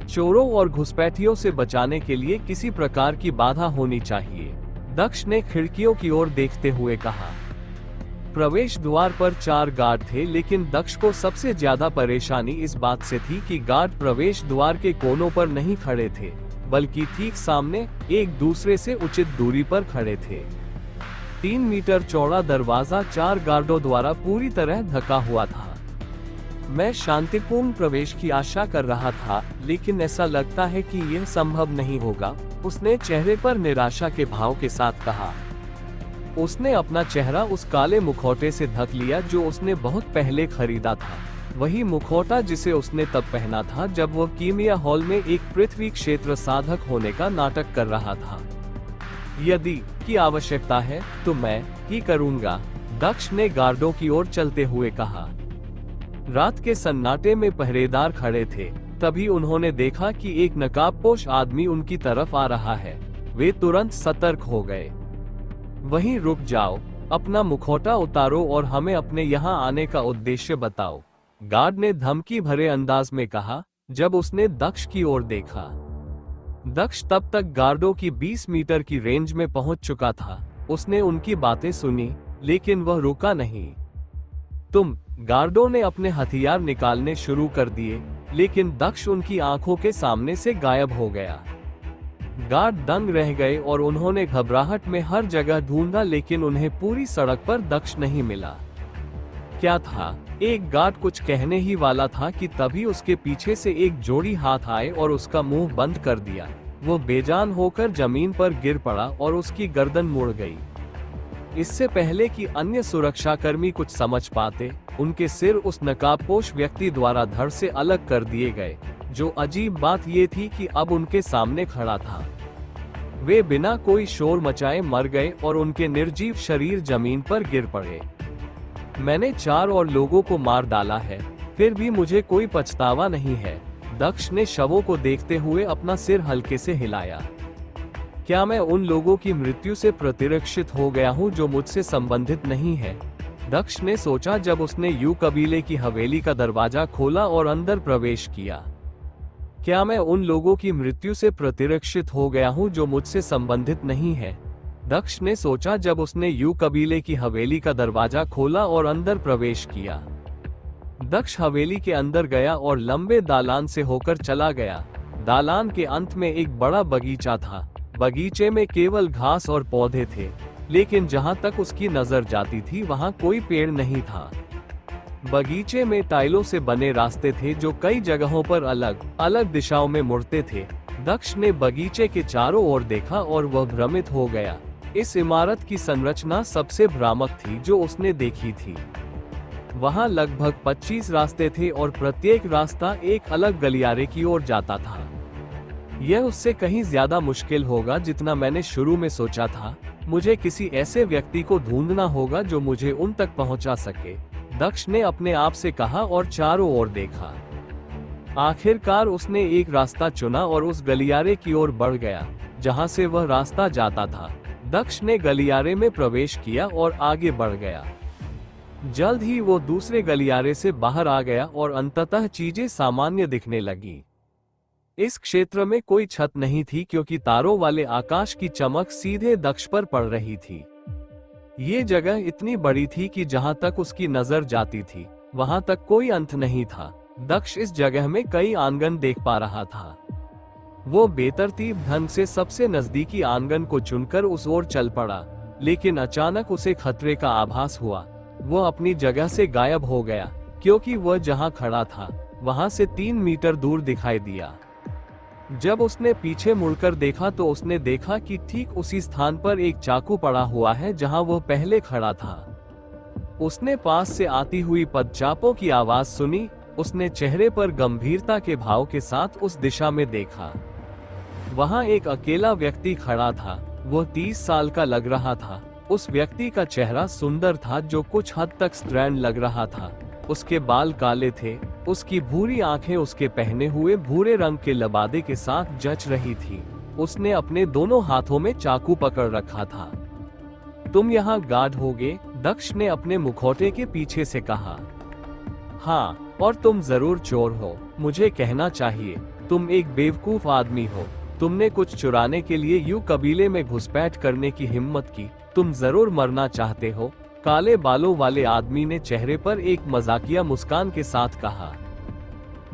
Speaker 1: चोरों और घुसपैठियों से बचाने के लिए किसी प्रकार की बाधा होनी चाहिए, दक्ष ने खिड़कियों की ओर देखते हुए कहा। प्रवेश द्वार पर 4 गार्ड थे, लेकिन दक्ष को सबसे ज्यादा परेशानी इस बात से थी कि गार्ड प्रवेश द्वार के कोनों पर नहीं खड़े थे, बल्कि ठीक सामने एक दूसरे से उचित दूरी पर खड़े थे। 3 मीटर चौड़ा दरवाजा 4 गार्डों द्वारा पूरी तरह ढका हुआ था। मैं शांतिपूर्ण प्रवेश की आशा कर रहा था, लेकिन ऐसा लगता है कि यह संभव नहीं होगा, उसने चेहरे पर निराशा के भाव के साथ कहा। उसने अपना चेहरा उस काले मुखौटे से ढक लिया जो उसने बहुत पहले खरीदा था। वही मुखौटा जिसे उसने तब पहना था जब वह कीमिया हॉल में एक पृथ्वी क्षेत्र साधक होने का नाटक कर रहा था। यदि की आवश्यकता है तो मैं ही करूंगा, दक्ष ने गार्डों की ओर चलते हुए कहा। रात के सन्नाटे में पहरेदार खड़े थे। तभी उन्होंने देखा कि एक नकाबपोश आदमी उनकी तरफ आ रहा है। वे तुरंत सतर्क हो गए। वहीं रुक जाओ, अपना मुखौटा उतारो और हमें अपने यहाँ आने का उद्देश्य बताओ, गार्ड ने धमकी भरे अंदाज में कहा जब उसने दक्ष की ओर देखा। दक्ष तब तक गार्डों की 20 मीटर की रेंज में पहुंच चुका था। उसने उनकी बातें सुनी, लेकिन वह रुका नहीं। गार्डों ने अपने हथियार निकालने शुरू कर दिए। लेकिन दक्ष उनकी आंखों के सामने से गायब हो गया। गार्ड दंग रह गए और उन्होंने घबराहट में हर जगह ढूंढा, लेकिन उन्हें पूरी सड़क पर दक्ष नहीं मिला। क्या था? एक गार्ड कुछ कहने ही वाला था कि तभी उसके पीछे से एक जोड़ी हाथ आए और उसका मुंह बंद कर दिया। वो बेजान होकर जमीन पर गिर पड़ा और उसकी गर्दन मुड़ गई। इससे पहले कि अन्य सुरक्षाकर्मी कुछ समझ पाते, उनके सिर उस नकाबपोश व्यक्ति द्वारा धड़ से अलग कर दिए गए। जो अजीब बात ये थी कि अब उनके सामने खड़ा था। वे बिना कोई शोर मचाए मर गए और उनके निर्जीव शरीर जमीन पर गिर पड़े। मैंने 4 और लोगों को मार डाला है, फिर भी मुझे कोई पछतावा नहीं है। दक्ष ने शवों को देखते हुए अपना सिर हल्के से हिलाया। क्या मैं उन लोगों की मृत्यु से प्रतिरक्षित हो गया हूँ जो मुझसे संबंधित नहीं है? दक्ष ने सोचा जब उसने यू कबीले की हवेली का दरवाजा खोला और अंदर प्रवेश किया। क्या मैं उन लोगों की मृत्यु से प्रतिरक्षित हो गया हूँ जो मुझसे संबंधित नहीं है? दक्ष ने सोचा जब उसने यू कबीले की हवेली का दरवाजा खोला और अंदर प्रवेश किया। दक्ष हवेली के अंदर गया और लंबे दालान से होकर चला गया। दालान के अंत में एक बड़ा बगीचा था। बगीचे में केवल घास और पौधे थे, लेकिन जहां तक उसकी नजर जाती थी वहां कोई पेड़ नहीं था। बगीचे में टाइलों से बने रास्ते थे जो कई जगहों पर अलग अलग दिशाओं में मुड़ते थे। दक्ष ने बगीचे के चारों ओर देखा और वह भ्रमित हो गया। इस इमारत की संरचना सबसे भ्रामक थी जो उसने देखी थी। वहां लगभग 25 रास्ते थे और प्रत्येक रास्ता एक अलग गलियारे की ओर जाता था। यह उससे कहीं ज्यादा मुश्किल होगा जितना मैंने शुरू में सोचा था। मुझे किसी ऐसे व्यक्ति को ढूंढना होगा जो मुझे उन तक पहुंचा सके, दक्ष ने अपने आप से कहा और चारों ओर देखा। आखिरकार उसने एक रास्ता चुना और उस गलियारे की ओर बढ़ गया जहां से वह रास्ता जाता था। दक्ष ने गलियारे में प्रवेश किया और आगे बढ़ गया। जल्द ही वो दूसरे गलियारे से बाहर आ गया और अंततः चीजें सामान्य दिखने लगी। इस क्षेत्र में कोई छत नहीं थी क्योंकि तारों वाले आकाश की चमक सीधे दक्ष पर पड़ रही थी। ये जगह इतनी बड़ी थी कि जहां तक उसकी नजर जाती थी वहां तक कोई अंत नहीं था। दक्ष इस जगह में कई आंगन देख पा रहा था। वो बेतरतीब ढंग से सबसे नजदीकी आंगन को चुनकर उस ओर चल पड़ा, लेकिन अचानक उसे खतरे का आभास हुआ। वो अपनी जगह से गायब हो गया क्योंकि वह जहां खड़ा था वहां से 3 मीटर दूर दिखाई दिया। जब उसने पीछे मुड़कर देखा तो उसने देखा कि ठीक उसी स्थान पर एक चाकू पड़ा हुआ है जहां वह पहले खड़ा था। उसने पास से आती हुई पदचापों की आवाज सुनी। उसने चेहरे पर गंभीरता के भाव के साथ उस दिशा में देखा। वहां एक अकेला व्यक्ति खड़ा था। वह 30 साल का लग रहा था। उस व्यक्ति का चेहरा सुंदर था जो कुछ हद तक स्ट्रैंड लग रहा था। उसके बाल काले थे। उसकी भूरी आंखें उसके पहने हुए भूरे रंग के लबादे के साथ जच रही थी। उसने अपने दोनों हाथों में चाकू पकड़ रखा था। तुम यहाँ गार्ड होगे? दक्ष ने अपने मुखौटे के पीछे से कहा। हाँ, और तुम जरूर चोर हो। मुझे कहना चाहिए तुम एक बेवकूफ आदमी हो। तुमने कुछ चुराने के लिए यू कबीले में घुसपैठ करने की हिम्मत की। तुम जरूर मरना चाहते हो। काले बालों वाले आदमी ने चेहरे पर एक मजाकिया मुस्कान के साथ कहा।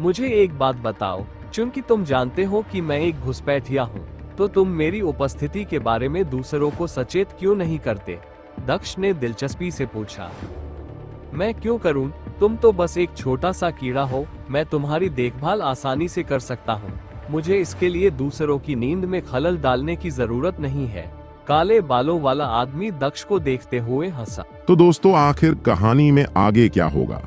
Speaker 1: मुझे एक बात बताओ, चूंकि तुम जानते हो कि मैं एक घुसपैठिया हूँ, तो तुम मेरी उपस्थिति के बारे में दूसरों को सचेत क्यों नहीं करते? दक्ष ने दिलचस्पी से पूछा। मैं क्यों करूं? तुम तो बस एक छोटा सा कीड़ा हो। मैं तुम्हारी देखभाल आसानी से कर सकता हूं। मुझे इसके लिए दूसरों की नींद में खलल डालने की जरूरत नहीं है। काले बालों वाला आदमी दक्ष को देखते हुए हंसा।
Speaker 2: तो दोस्तों, आखिर कहानी में आगे क्या होगा,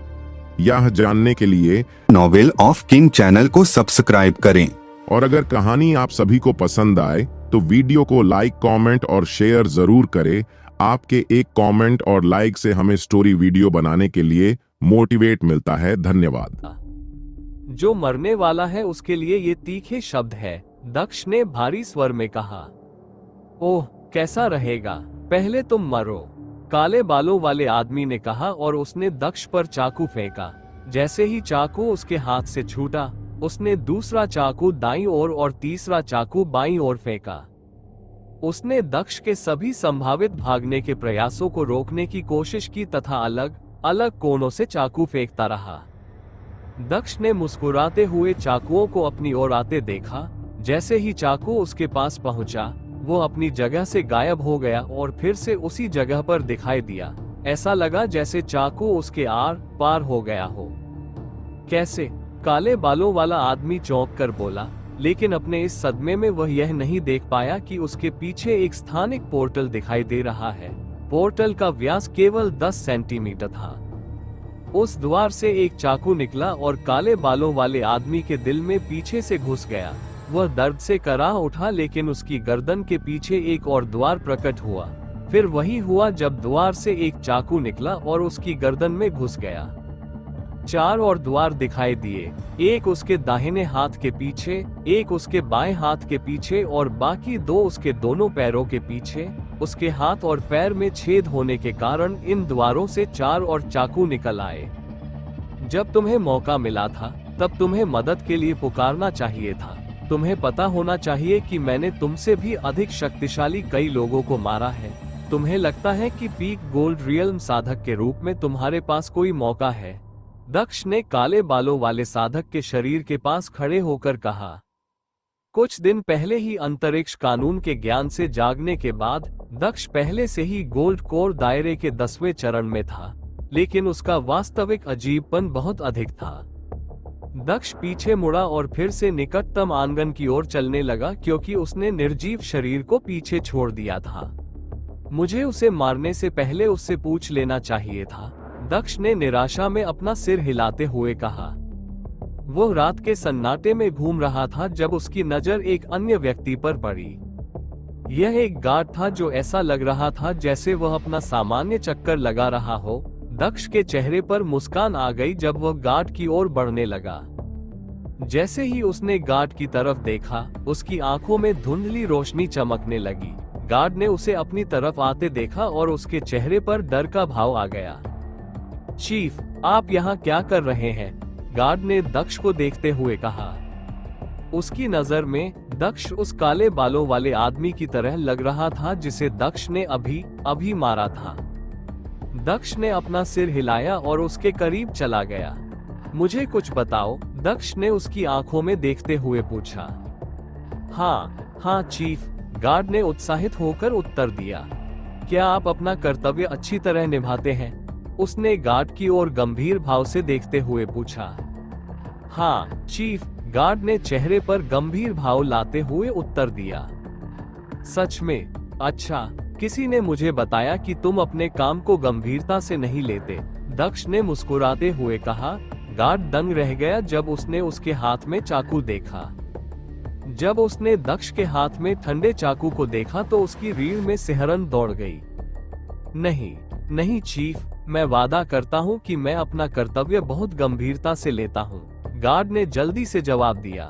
Speaker 2: यह जानने के लिए
Speaker 3: नॉवेल ऑफ किंग चैनल को सब्सक्राइब करें।
Speaker 2: और अगर कहानी आप सभी को पसंद आए तो वीडियो को लाइक, कमेंट और शेयर जरूर करें। आपके एक कमेंट और लाइक से हमें स्टोरी वीडियो बनाने के लिए मोटिवेट मिलता है। धन्यवाद।
Speaker 1: जो मरने वाला है उसके लिए ये तीखे शब्द है, दक्ष ने भारी स्वर में कहा। ओह, कैसा रहेगा? पहले तुम मरो, काले बालों वाले आदमी ने कहा और उसने दक्ष पर चाकू फेंका। जैसे ही चाकू उसके हाथ से छूटा, उसने दूसरा चाकू दाईं ओर और तीसरा चाकू बाईं ओर फेंका। उसने दक्ष के सभी संभावित भागने के प्रयासों को रोकने की कोशिश की तथा अलग अलग कोनों से चाकू फेंकता रहा। दक्ष ने मुस्कुराते हुए चाकुओं को अपनी ओर आते देखा। जैसे ही चाकू उसके पास पहुंचा, वो अपनी जगह से गायब हो गया और फिर से उसी जगह पर दिखाई दिया। ऐसा लगा जैसे चाकू उसके आर पार हो गया हो। कैसे? काले बालों वाला आदमी चौंक कर बोला, लेकिन अपने इस सदमे में वह यह नहीं देख पाया कि उसके पीछे एक स्थानिक पोर्टल दिखाई दे रहा है। पोर्टल का व्यास केवल 10 सेंटीमीटर था। उस द्वार से एक चाकू निकला और काले बालों वाले आदमी के दिल में पीछे से घुस गया। वह दर्द से कराह उठा, लेकिन उसकी गर्दन के पीछे एक और द्वार प्रकट हुआ। फिर वही हुआ जब द्वार से एक चाकू निकला और उसकी गर्दन में घुस गया। 4 और द्वार दिखाई दिए, एक उसके दाहिने हाथ के पीछे, एक उसके बाएं हाथ के पीछे और बाकी 2 उसके दोनों पैरों के पीछे। उसके हाथ और पैर में छेद होने के कारण इन द्वारों से 4 और चाकू निकल आए। जब तुम्हें मौका मिला था तब तुम्हें मदद के लिए पुकारना चाहिए था। तुम्हें पता होना चाहिए कि मैंने तुमसे भी अधिक शक्तिशाली कई लोगों को मारा है। तुम्हें लगता है कि पीक गोल्ड रियल्म साधक के रूप में तुम्हारे पास कोई मौका है? दक्ष ने काले बालों वाले साधक के शरीर के पास खड़े होकर कहा। कुछ दिन पहले ही अंतरिक्ष कानून के ज्ञान से जागने के बाद दक्ष पहले से ही गोल्ड कोर दायरे के 10वें चरण में था, लेकिन उसका वास्तविक अजीबपन बहुत अधिक था। दक्ष पीछे मुड़ा और फिर से निकटतम आंगन की ओर चलने लगा, क्योंकि उसने निर्जीव शरीर को पीछे छोड़ दिया था। मुझे उसे मारने से पहले उससे पूछ लेना चाहिए था, दक्ष ने निराशा में अपना सिर हिलाते हुए कहा। वो रात के सन्नाटे में घूम रहा था जब उसकी नजर एक अन्य व्यक्ति पर पड़ी। यह एक गार्ड था जो ऐसा लग रहा था जैसे वह अपना सामान्य चक्कर लगा रहा हो। दक्ष के चेहरे पर मुस्कान आ गई जब वह गार्ड की ओर बढ़ने लगा। जैसे ही उसने गार्ड की तरफ देखा, उसकी आंखों में धुंधली रोशनी चमकने लगी। गार्ड ने उसे अपनी तरफ आते देखा और उसके चेहरे पर डर का भाव आ गया। चीफ, आप यहाँ क्या कर रहे हैं? गार्ड ने दक्ष को देखते हुए कहा। उसकी नजर में दक्ष उस काले बालों वाले आदमी की तरह लग रहा था जिसे दक्ष ने अभी मारा था। दक्ष ने अपना सिर हिलाया और उसके करीब चला गया। मुझे कुछ बताओ, दक्ष ने उसकी आंखों में देखते हुए पूछा। हाँ चीफ, गार्ड ने उत्साहित होकर उत्तर दिया। क्या आप अपना कर्तव्य अच्छी तरह निभाते हैं? उसने गार्ड की ओर गंभीर भाव से देखते हुए पूछा। हाँ चीफ, गार्ड ने चेहरे पर गंभीर भाव लाते हुए उत्तर दिया। सच में? अच्छा, किसी ने मुझे बताया कि तुम अपने काम को गंभीरता से नहीं लेते, दक्ष ने मुस्कुराते हुए कहा। गार्ड दंग रह गया जब उसने उसके हाथ में चाकू देखा। जब उसने दक्ष के हाथ में ठंडे चाकू को देखा तो उसकी रीढ़ में सिहरन दौड़ गई। नहीं चीफ, मैं वादा करता हूँ कि मैं अपना कर्तव्य बहुत गंभीरता से लेता हूँ, गार्ड ने जल्दी से जवाब दिया।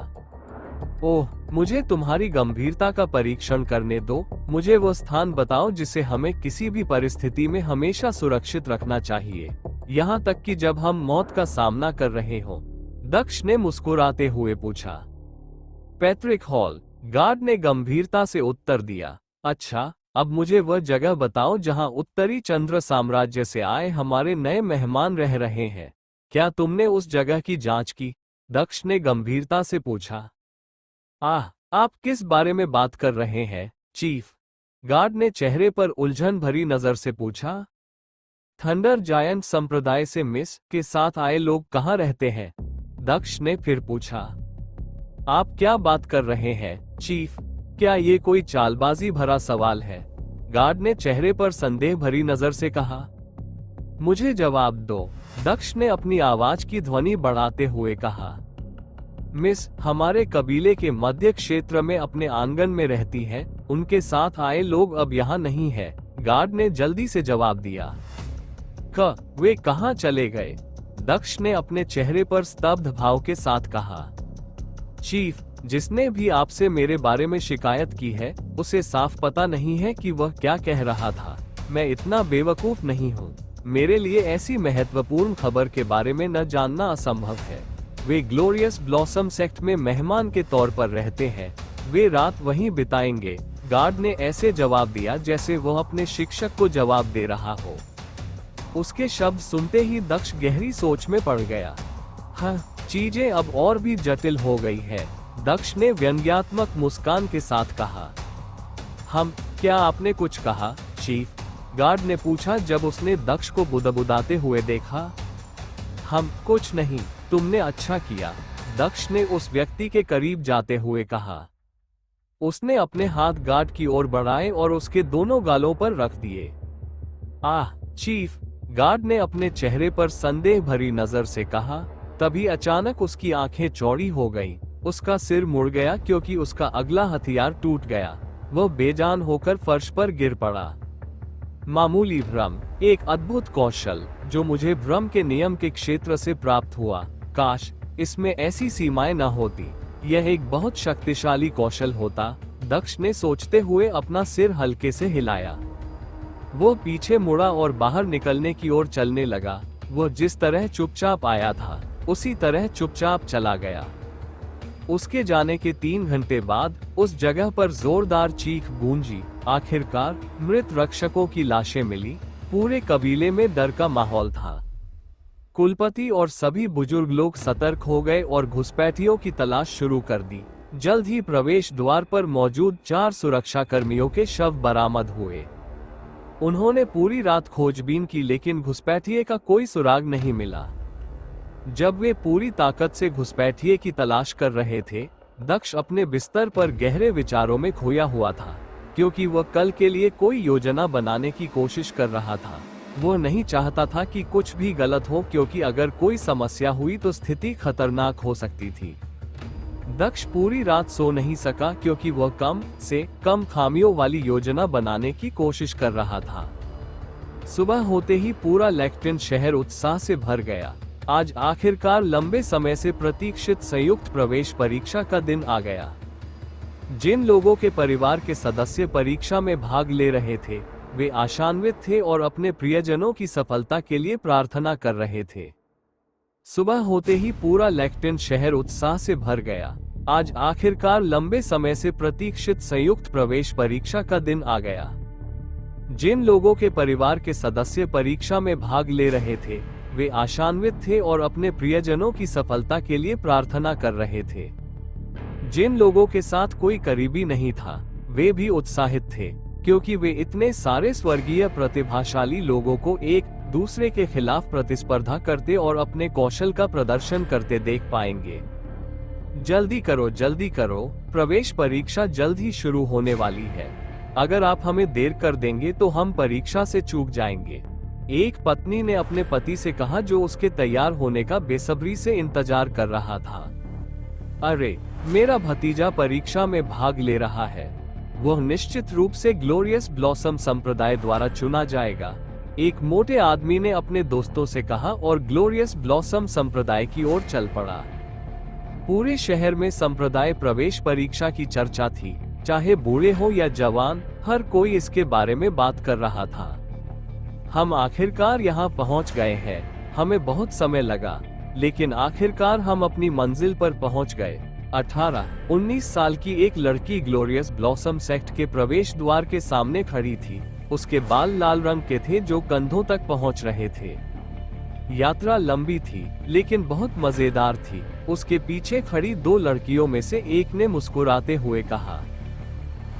Speaker 1: ओह, मुझे तुम्हारी गंभीरता का परीक्षण करने दो। मुझे वो स्थान बताओ जिसे हमें किसी भी परिस्थिति में हमेशा सुरक्षित रखना चाहिए, यहाँ तक कि जब हम मौत का सामना कर रहे हों, दक्ष ने मुस्कुराते हुए पूछा। पैट्रिक हॉल, गार्ड ने गंभीरता से उत्तर दिया। अच्छा, अब मुझे वह जगह बताओ जहां उत्तरी चंद्र साम्राज्य से आए हमारे नए मेहमान रह रहे हैं। क्या तुमने उस जगह की जांच की? दक्ष ने गंभीरता से पूछा। आप किस बारे में बात कर रहे हैं चीफ? गार्ड ने चेहरे पर उलझन भरी नजर से पूछा। थंडर जायंट संप्रदाय से मिस के साथ आए लोग कहाँ रहते हैं? दक्ष ने फिर पूछा। आप क्या बात कर रहे हैं चीफ? क्या ये कोई चालबाजी भरा सवाल है? गार्ड ने चेहरे पर संदेह भरी नजर से कहा। मुझे जवाब दो, दक्ष ने अपनी आवाज की ध्वनि बढ़ाते हुए कहा। मिस हमारे कबीले के मध्य क्षेत्र में अपने आंगन में रहती है, उनके साथ आए लोग अब यहाँ नहीं है, गार्ड ने जल्दी से जवाब दिया। वे कहाँ चले गए? दक्ष ने अपने चेहरे पर स्तब्ध भाव के साथ कहा। चीफ, जिसने भी आपसे मेरे बारे में शिकायत की है, उसे साफ पता नहीं है कि वह क्या कह रहा था। मैं इतना बेवकूफ नहीं हूँ। मेरे लिए ऐसी महत्वपूर्ण खबर के बारे में न जानना असंभव है। वे ग्लोरियस ब्लॉसम सेक्ट में मेहमान के तौर पर रहते हैं। वे रात वहीं बिताएंगे, गार्ड ने ऐसे जवाब दिया जैसे वह अपने शिक्षक को जवाब दे रहा हो। उसके शब्द सुनते ही दक्ष गहरी सोच में पड़ गया। चीजें अब और भी जटिल हो गई है, दक्ष ने व्यंग्यात्मक मुस्कान के साथ कहा। क्या आपने कुछ कहा, चीफ? गार्ड ने पूछा जब उसने दक्ष को बुदबुदाते हुए देखा। कुछ नहीं, तुमने अच्छा किया, दक्ष ने उस व्यक्ति के करीब जाते हुए कहा। उसने अपने हाथ गार्ड की ओर बढ़ाए और उसके दोनों गालों पर रख दिए। आह चीफ, गार्ड ने अपने चेहरे पर संदेह भरी नजर से कहा। तभी अचानक उसकी आंखें चौड़ी हो गईं, उसका सिर मुड़ गया क्योंकि उसका अगला हथियार टूट गया। वह बेजान होकर फर्श पर गिर पड़ा। मामूली भ्रम, एक अद्भुत कौशल जो मुझे भ्रम के नियम के क्षेत्र से प्राप्त हुआ। काश इसमें ऐसी सीमाएं न होती। यह एक बहुत शक्तिशाली कौशल होता, दक्ष ने सोचते हुए अपना सिर हल्के से हिलाया। वो पीछे मुड़ा और बाहर निकलने की ओर चलने लगा। वह जिस तरह चुपचाप आया था, उसी तरह चुपचाप चला गया। उसके जाने के 3 घंटे बाद उस जगह पर जोरदार चीख गूंजी। आखिरकार मृत रक्षकों की लाशें मिली। पूरे कबीले में डर का माहौल था। कुलपति और सभी बुजुर्ग लोग सतर्क हो गए और घुसपैठियों की तलाश शुरू कर दी। जल्द ही प्रवेश द्वार पर मौजूद 4 सुरक्षा कर्मियों के शव बरामद हुए। उन्होंने पूरी रात खोजबीन की लेकिन घुसपैठिए का कोई सुराग नहीं मिला। जब वे पूरी ताकत से घुसपैठिए की तलाश कर रहे थे, दक्ष अपने बिस्तर पर गहरे विचारों में खोया हुआ था, क्योंकि वह कल के लिए कोई योजना बनाने की कोशिश कर रहा था। वो नहीं चाहता था कि कुछ भी गलत हो, क्योंकि अगर कोई समस्या हुई तो स्थिति खतरनाक हो सकती थी। दक्ष पूरी रात सो नहीं सका क्योंकि वह कम से कम खामियों वाली योजना बनाने की कोशिश कर रहा था। सुबह होते ही पूरा लेक्टिन शहर उत्साह से भर गया। आज आखिरकार लंबे समय से प्रतीक्षित संयुक्त प्रवेश परीक्षा का दिन आ गया। जिन लोगों के परिवार के सदस्य परीक्षा में भाग ले रहे थे, वे आशान्वित थे और अपने प्रियजनों की सफलता के लिए प्रार्थना कर रहे थे। सुबह होते ही पूरा लेक्टिन शहर उत्साह से भर गया। आज आखिरकार लंबे समय से प्रतीक्षित संयुक्त प्रवेश परीक्षा का दिन आ गया। जिन लोगों के परिवार के सदस्य परीक्षा में भाग ले रहे थे, वे आशान्वित थे और अपने प्रियजनों की सफलता के लिए प्रार्थना कर रहे थे। जिन लोगों के साथ कोई करीबी नहीं था, वे भी उत्साहित थे, क्योंकि वे इतने सारे स्वर्गीय प्रतिभाशाली लोगों को एक दूसरे के खिलाफ प्रतिस्पर्धा करते और अपने कौशल का प्रदर्शन करते देख पाएंगे। जल्दी करो, प्रवेश परीक्षा जल्द ही शुरू होने वाली है। अगर आप हमें देर कर देंगे तो हम परीक्षा से चूक जाएंगे। एक पत्नी ने अपने पति से कहा, जो उसके तैयार होने का बेसब्री से इंतजार कर रहा था। अरे, मेरा भतीजा परीक्षा में भाग ले रहा है। वह निश्चित रूप से ग्लोरियस ब्लॉसम संप्रदाय द्वारा चुना जाएगा, एक मोटे आदमी ने अपने दोस्तों से कहा और ग्लोरियस ब्लॉसम संप्रदाय की ओर चल पड़ा। पूरे शहर में संप्रदाय प्रवेश परीक्षा की चर्चा थी। चाहे बूढ़े हो या जवान, हर कोई इसके बारे में बात कर रहा था। हम आखिरकार यहाँ पहुँच गए हैं। हमें बहुत समय लगा, लेकिन आखिरकार हम अपनी मंजिल पर पहुँच गए। 18-19 साल की एक लड़की ग्लोरियस ब्लॉसम सेक्ट के प्रवेश द्वार के सामने खड़ी थी। उसके बाल लाल रंग के थे जो कंधों तक पहुंच रहे थे। यात्रा लंबी थी, लेकिन बहुत मजेदार थी। उसके पीछे खड़ी 2 लड़कियों में से एक ने मुस्कुराते हुए कहा,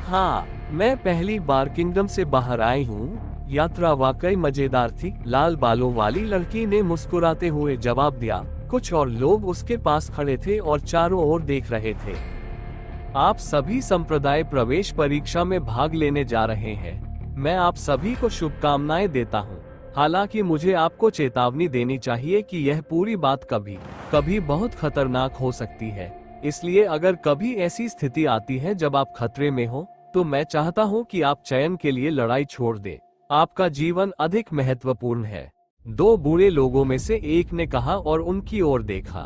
Speaker 1: हाँ, मैं पहली बार किंगडम से बाहर आई हूँ। यात्रा वाकई मजेदार थी, लाल बालों वाली लड़की ने मुस्कुराते हुए जवाब दिया। कुछ और लोग उसके पास खड़े थे और चारों ओर देख रहे थे। आप सभी संप्रदाय प्रवेश परीक्षा में भाग लेने जा रहे हैं। मैं आप सभी को शुभकामनाएं देता हूं। हालांकि मुझे आपको चेतावनी देनी चाहिए कि यह पूरी बात कभी बहुत खतरनाक हो सकती है। इसलिए अगर कभी ऐसी स्थिति आती है जब आप खतरे में हो, तो मैं चाहता हूं कि आप चयन के लिए लड़ाई छोड़ दें। आपका जीवन अधिक महत्वपूर्ण है। 2 बूढ़े लोगों में से एक ने कहा और उनकी ओर देखा।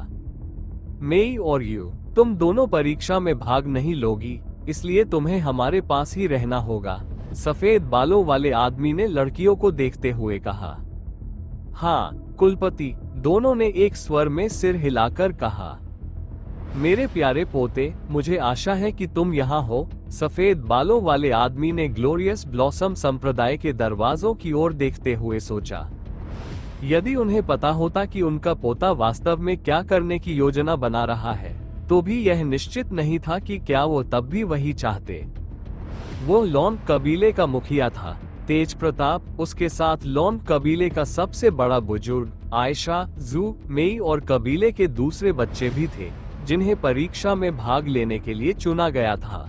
Speaker 1: मेई और यू, तुम दोनों परीक्षा में भाग नहीं लोगी, इसलिए तुम्हें हमारे पास ही रहना होगा। सफेद बालों वाले आदमी ने लड़कियों को देखते हुए कहा। हाँ कुलपति, दोनों ने एक स्वर में सिर हिलाकर कहा। मेरे प्यारे पोते, मुझे आशा है कि तुम यहाँ हो। सफेद बालों वाले आदमी ने ग्लोरियस ब्लॉसम संप्रदाय के दरवाजों की ओर देखते हुए सोचा। यदि उन्हें पता होता कि उनका पोता वास्तव में क्या करने की योजना बना रहा है, तो भी यह निश्चित नहीं था कि क्या वो तब भी वही चाहते। वो लॉन कबीले का मुखिया था, तेज प्रताप, उसके साथ लॉन कबीले का सबसे बड़ा बुजुर्ग आयशा, जू, मेई और कबीले के दूसरे बच्चे भी थे, जिन्हें परीक्षा में भाग लेने के लिए चुना गया था।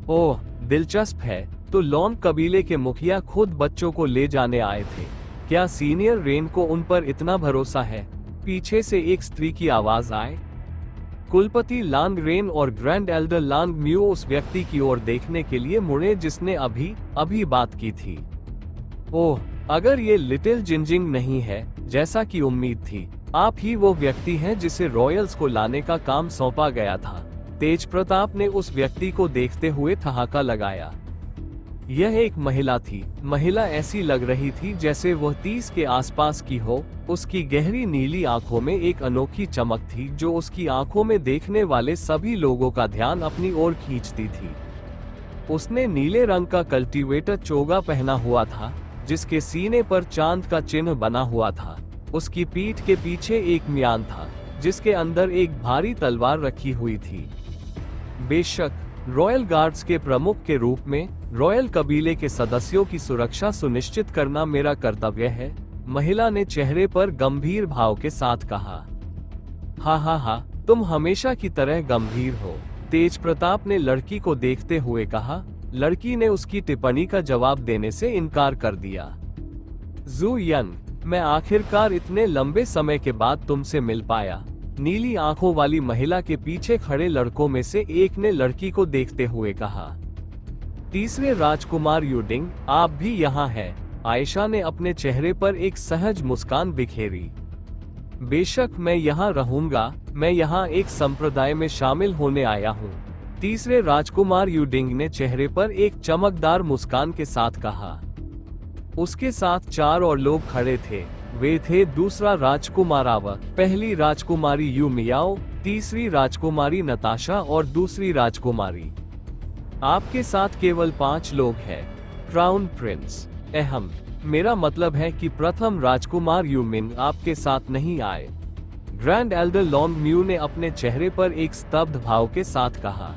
Speaker 1: ओह, दिलचस्प है, तो लॉन कबीले के मुखिया खुद बच्चों को ले जाने आए थे। क्या सीनियर रेन को उन पर इतना भरोसा है? पीछे से एक स्त्री की आवाज आए। कुलपति लांग रेन और ग्रैंड एल्डर लांग म्यू उस व्यक्ति की ओर देखने के लिए मुड़े जिसने अभी बात की थी। ओह, अगर ये लिटिल जिंजिंग नहीं है, जैसा कि उम्मीद थी, आप ही वो व्यक्ति हैं जिसे रॉयल्स को लाने का काम सौंपा गया था। तेज प्रताप ने उस व्यक्ति को देखते हुए ठहाका लगाया। यह एक महिला थी। महिला ऐसी लग रही थी जैसे वह 30 के आसपास की हो। उसकी गहरी नीली आंखों में एक अनोखी चमक थी जो उसकी आंखों में देखने वाले सभी लोगों का ध्यान अपनी ओर खींचती थी। उसने नीले रंग का कल्टीवेटर चोगा पहना हुआ था, जिसके सीने पर चांद का चिन्ह बना हुआ था। उसकी पीठ के पीछे एक म्यान था, जिसके अंदर एक भारी तलवार रखी हुई थी। बेशक रॉयल गार्ड्स के प्रमुख के रूप में रॉयल कबीले के सदस्यों की सुरक्षा सुनिश्चित करना मेरा कर्तव्य है, महिला ने चेहरे पर गंभीर भाव के साथ कहा। हा, तुम हमेशा की तरह गंभीर हो, तेज प्रताप ने लड़की को देखते हुए कहा। लड़की ने उसकी टिप्पणी का जवाब देने से इनकार कर दिया। जू यन, मैं आखिरकार इतने लंबे समय के बाद तुमसे मिल पाया, नीली आंखों वाली महिला के पीछे खड़े लड़कों में से एक ने लड़की को देखते हुए कहा। तीसरे राजकुमार यूडिंग, आप भी यहाँ हैं, आयशा ने अपने चेहरे पर एक सहज मुस्कान बिखेरी। बेशक मैं यहाँ रहूंगा, मैं यहाँ एक संप्रदाय में शामिल होने आया हूँ, तीसरे राजकुमार यूडिंग ने चेहरे पर एक चमकदार मुस्कान के साथ कहा। उसके साथ 4 और लोग खड़े थे। वे थे दूसरा राजकुमार आवा, पहली राजकुमारी यू मियाओ, तीसरी राजकुमारी नताशा और दूसरी राजकुमारी। आपके साथ केवल 5 लोग हैं। क्राउन प्रिंस अहम, मेरा मतलब है कि प्रथम राजकुमार यूमिन आपके साथ नहीं आए। ग्रैंड एल्डर लॉन्ग म्यू ने अपने चेहरे पर एक स्तब्ध भाव के साथ कहा।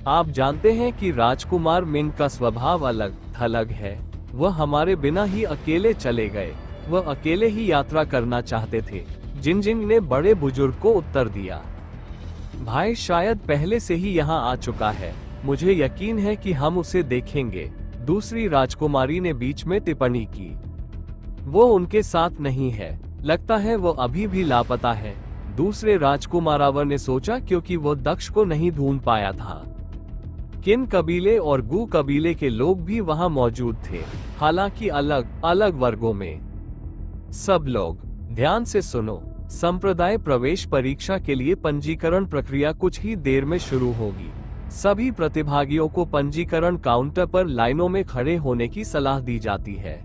Speaker 1: आप जानते हैं कि राजकुमार मिंग का स्वभाव अलग थलग है। वह हमारे बिना ही अकेले चले गए। वह अकेले ही यात्रा करना चाहते थे, जिनजिंग ने बड़े बुजुर्ग को उत्तर दिया। भाई शायद पहले से ही यहाँ आ चुका है, मुझे यकीन है कि हम उसे देखेंगे, दूसरी राजकुमारी ने बीच में टिप्पणी की। वो उनके साथ नहीं है, लगता है वो अभी भी लापता है, दूसरे राजकुमारावर ने सोचा, क्योंकि वो दक्ष को नहीं ढूंढ पाया था। किन कबीले और गू कबीले के लोग भी वहां मौजूद थे, हालांकि अलग अलग वर्गों में। सब लोग ध्यान से सुनो, संप्रदाय प्रवेश परीक्षा के लिए पंजीकरण प्रक्रिया कुछ ही देर में शुरू होगी। सभी प्रतिभागियों को पंजीकरण काउंटर पर लाइनों में खड़े होने की सलाह दी जाती है।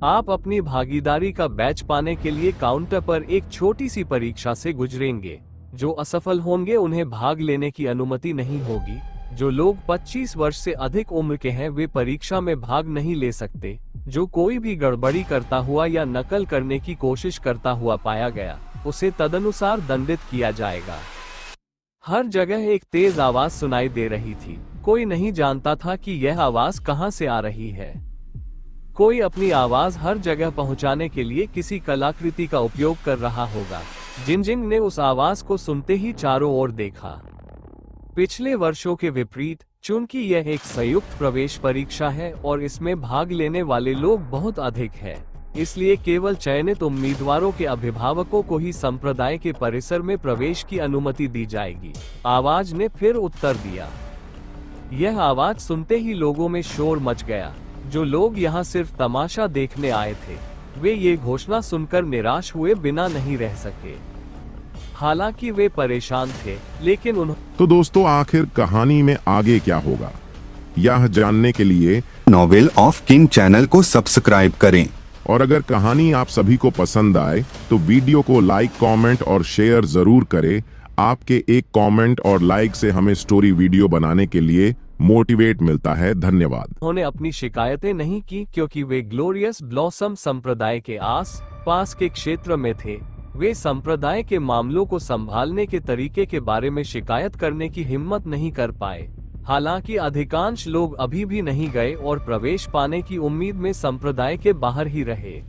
Speaker 1: आप अपनी भागीदारी का बैच पाने के लिए काउंटर पर एक छोटी सी परीक्षा से गुजरेंगे। जो असफल होंगे उन्हें भाग लेने की अनुमति नहीं होगी। जो लोग 25 वर्ष से अधिक उम्र के हैं वे परीक्षा में भाग नहीं ले सकते। जो कोई भी गड़बड़ी करता हुआ या नकल करने की कोशिश करता हुआ पाया गया, उसे तदनुसार दंडित किया जाएगा। हर जगह एक तेज आवाज सुनाई दे रही थी। कोई नहीं जानता था कि यह आवाज कहां से आ रही है। कोई अपनी आवाज हर जगह पहुंचाने के लिए किसी कलाकृति का उपयोग कर रहा होगा। जिनजिंग ने उस आवाज को सुनते ही चारों ओर देखा। पिछले वर्षों के विपरीत, चूंकि यह एक संयुक्त प्रवेश परीक्षा है और इसमें भाग लेने वाले लोग बहुत अधिक हैं, इसलिए केवल चयनित उम्मीदवारों के अभिभावकों को ही संप्रदाय के परिसर में प्रवेश की अनुमति दी जाएगी। आवाज ने फिर उत्तर दिया। यह आवाज सुनते ही लोगों में शोर मच गया। जो लोग यहाँ सिर्फ तमाशा देखने आए थे, वे ये घोषणा सुनकर निराश हुए बिना नहीं रह सके। हालांकि वे परेशान थे, लेकिन उन्होंने
Speaker 2: तो दोस्तों आखिर कहानी में आगे क्या होगा, यह जानने के लिए
Speaker 3: नॉवेल ऑफ किंग चैनल को सब्सक्राइब करें।
Speaker 2: और अगर कहानी आप सभी को पसंद आए तो वीडियो को लाइक, कमेंट और शेयर जरूर करें। आपके एक कमेंट और लाइक से हमें स्टोरी वीडियो बनाने के लिए मोटिवेट मिलता है। धन्यवाद।
Speaker 1: उन्होंने अपनी शिकायतें नहीं की क्योंकि वे ग्लोरियस ब्लॉसम संप्रदाय के आस पास के क्षेत्र में थे। वे संप्रदाय के मामलों को संभालने के तरीके के बारे में शिकायत करने की हिम्मत नहीं कर पाए। हालांकि अधिकांश लोग अभी भी नहीं गए और प्रवेश पाने की उम्मीद में संप्रदाय के बाहर ही रहे।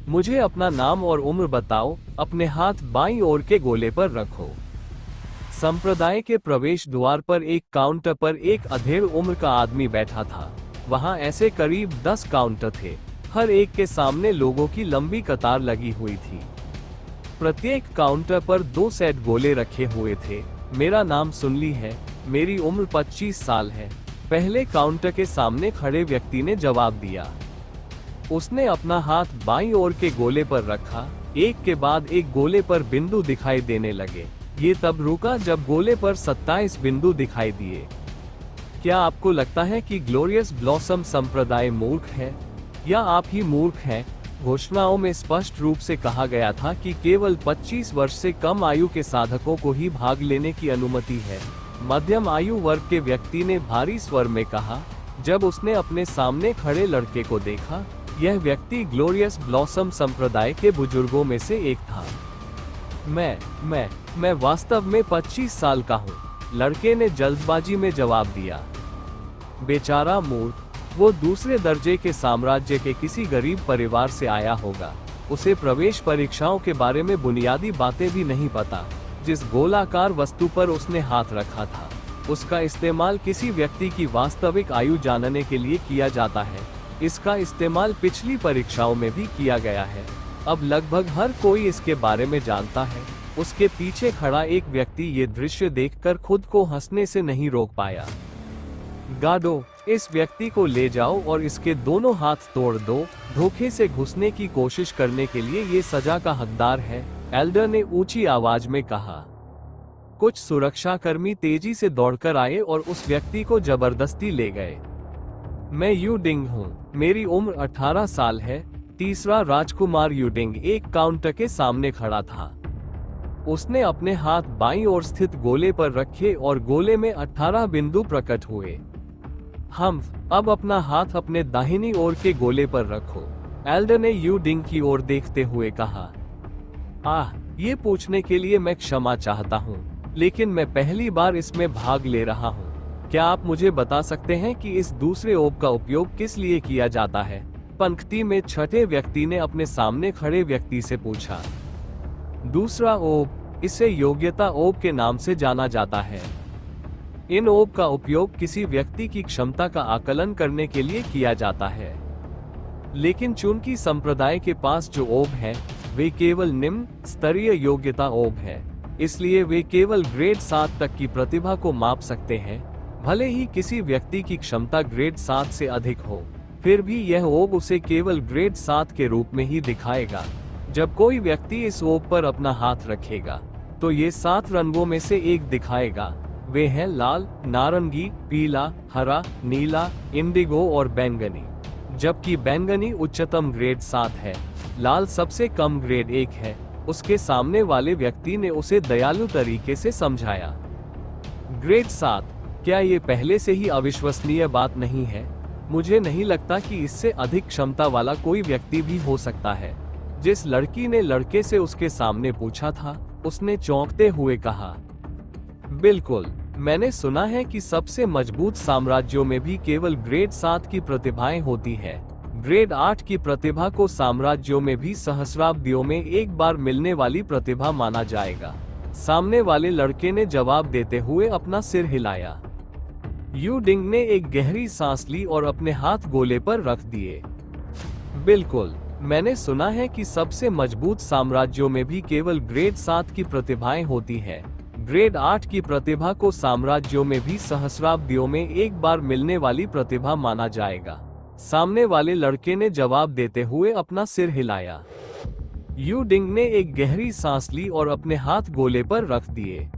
Speaker 1: मुझे अपना नाम और उम्र बताओ, अपने हाथ बाईं ओर के गोले पर रखो। संप्रदाय के प्रवेश द्वार पर एक काउंटर पर एक अधेड़ उम्र का आदमी बैठा था। वहां ऐसे करीब 10 काउंटर थे। हर एक के सामने लोगों की लंबी कतार लगी हुई थी। प्रत्येक काउंटर पर 2 सेट गोले रखे हुए थे। मेरा नाम सुनली है, मेरी उम्र 25 साल है। पहले काउंटर के सामने खड़े व्यक्ति ने जवाब दिया। उसने अपना हाथ बाईं ओर के गोले पर रखा। एक के बाद एक गोले पर बिंदु दिखाई देने लगे। ये तब रुका जब गोले पर 27 बिंदु दिखाई दिए। क्या आपको लगता है कि ग्लोरियस ब्लॉसम संप्रदाय मूर्ख है, या आप ही मूर्ख हैं? घोषणाओं में स्पष्ट रूप से कहा गया था कि केवल 25 वर्ष से कम आयु के साधकों को ही भाग लेने की अनुमति है। मध्यम आयु वर्ग के व्यक्ति ने भारी स्वर में कहा। जब उसने अपने सामने खड़े लड़के को देखा, यह व्यक्ति ग्लोरियस ब्लॉसम संप्रदाय के बुजुर्गों में से एक था। मैं वास्तव में 25 साल का हूँ, लड़के ने जल्दबाजी में जवाब दिया। बेचारा मूर्ख, वो दूसरे दर्जे के साम्राज्य के किसी गरीब परिवार से आया होगा। उसे प्रवेश परीक्षाओं के बारे में बुनियादी बातें भी नहीं पता। जिस गोलाकार वस्तु पर उसने हाथ रखा था, उसका इस्तेमाल किसी व्यक्ति की वास्तविक आयु जानने के लिए किया जाता है। इसका इस्तेमाल पिछली परीक्षाओं में भी किया गया है। अब लगभग हर कोई इसके बारे में जानता है। उसके पीछे खड़ा एक व्यक्ति ये दृश्य देखकर खुद को हंसने से नहीं रोक पाया। गार्डो, इस व्यक्ति को ले जाओ और इसके दोनों हाथ तोड़ दो। धोखे से घुसने की कोशिश करने के लिए ये सजा का हकदार है, एल्डर ने ऊंची आवाज में कहा। कुछ सुरक्षाकर्मी तेजी से दौड़कर आए और उस व्यक्ति को जबरदस्ती ले गए। मैं यूडिंग हूँ, मेरी उम्र 18 साल है। तीसरा राजकुमार यूडिंग एक काउंटर के सामने खड़ा था। उसने अपने हाथ बाईं ओर स्थित गोले पर रखे और गोले में 18 बिंदु प्रकट हुए। हम अब अपना हाथ अपने दाहिनी ओर के गोले पर रखो, एल्डर ने यूडिंग की ओर देखते हुए कहा। ये पूछने के लिए मैं क्षमा चाहता हूँ, लेकिन मैं पहली बार इसमें भाग ले रहा हूँ। क्या आप मुझे बता सकते हैं कि इस दूसरे ओब का उपयोग किस लिए किया जाता है? पंक्ति में छठे व्यक्ति ने अपने सामने खड़े व्यक्ति से पूछा। दूसरा ओब, इसे योग्यता ओब के नाम से जाना जाता है। इन ओब का उपयोग किसी व्यक्ति की क्षमता का आकलन करने के लिए किया जाता है। लेकिन चूंकि संप्रदाय के पास जो ओब है, वे केवल निम्न स्तरीय योग्यता ओब है, इसलिए वे केवल ग्रेड 7 तक की प्रतिभा को माप सकते हैं। भले ही किसी व्यक्ति की क्षमता ग्रेड 7 से अधिक हो, फिर भी यह ओब उसे केवल ग्रेड 7 के रूप में ही दिखाएगा। जब कोई व्यक्ति इस ओब पर अपना हाथ रखेगा, तो ये 7 रंगों में से एक दिखाएगा। वे हैं लाल, नारंगी, पीला, हरा, नीला, इंडिगो और बैंगनी। जबकि बैंगनी उच्चतम ग्रेड 7 है, लाल सबसे कम ग्रेड 1 है। उसके सामने वाले व्यक्ति ने उसे दयालु तरीके से समझाया। ग्रेड 7, क्या ये पहले से ही अविश्वसनीय बात नहीं है? मुझे नहीं लगता कि इससे अधिक क्षमता वाला कोई व्यक्ति भी हो सकता है। जिस लड़की ने लड़के से उसके सामने पूछा था, उसने चौंकते हुए कहा, बिल्कुल, मैंने सुना है कि सबसे मजबूत साम्राज्यों में भी केवल ग्रेड 7 की प्रतिभाएं होती है। ग्रेड 8 की प्रतिभा को साम्राज्यों में भी सहस्राब्दियों में एक बार मिलने वाली प्रतिभा माना जाएगा। सामने वाले लड़के ने जवाब देते हुए अपना सिर हिलाया। यूडिंग ने एक गहरी सांस ली और अपने हाथ गोले पर रख दिए। बिल्कुल, मैंने सुना है कि सबसे मजबूत साम्राज्यों में भी केवल ग्रेड 7 की प्रतिभाएं होती हैं। ग्रेड 8 की प्रतिभा को साम्राज्यों में भी सहस्राब्दियों में एक बार मिलने वाली प्रतिभा माना जाएगा। सामने वाले लड़के ने जवाब देते हुए अपना सिर हिलाया। यूडिंग ने एक गहरी सांस ली और अपने हाथ गोले पर रख दिए।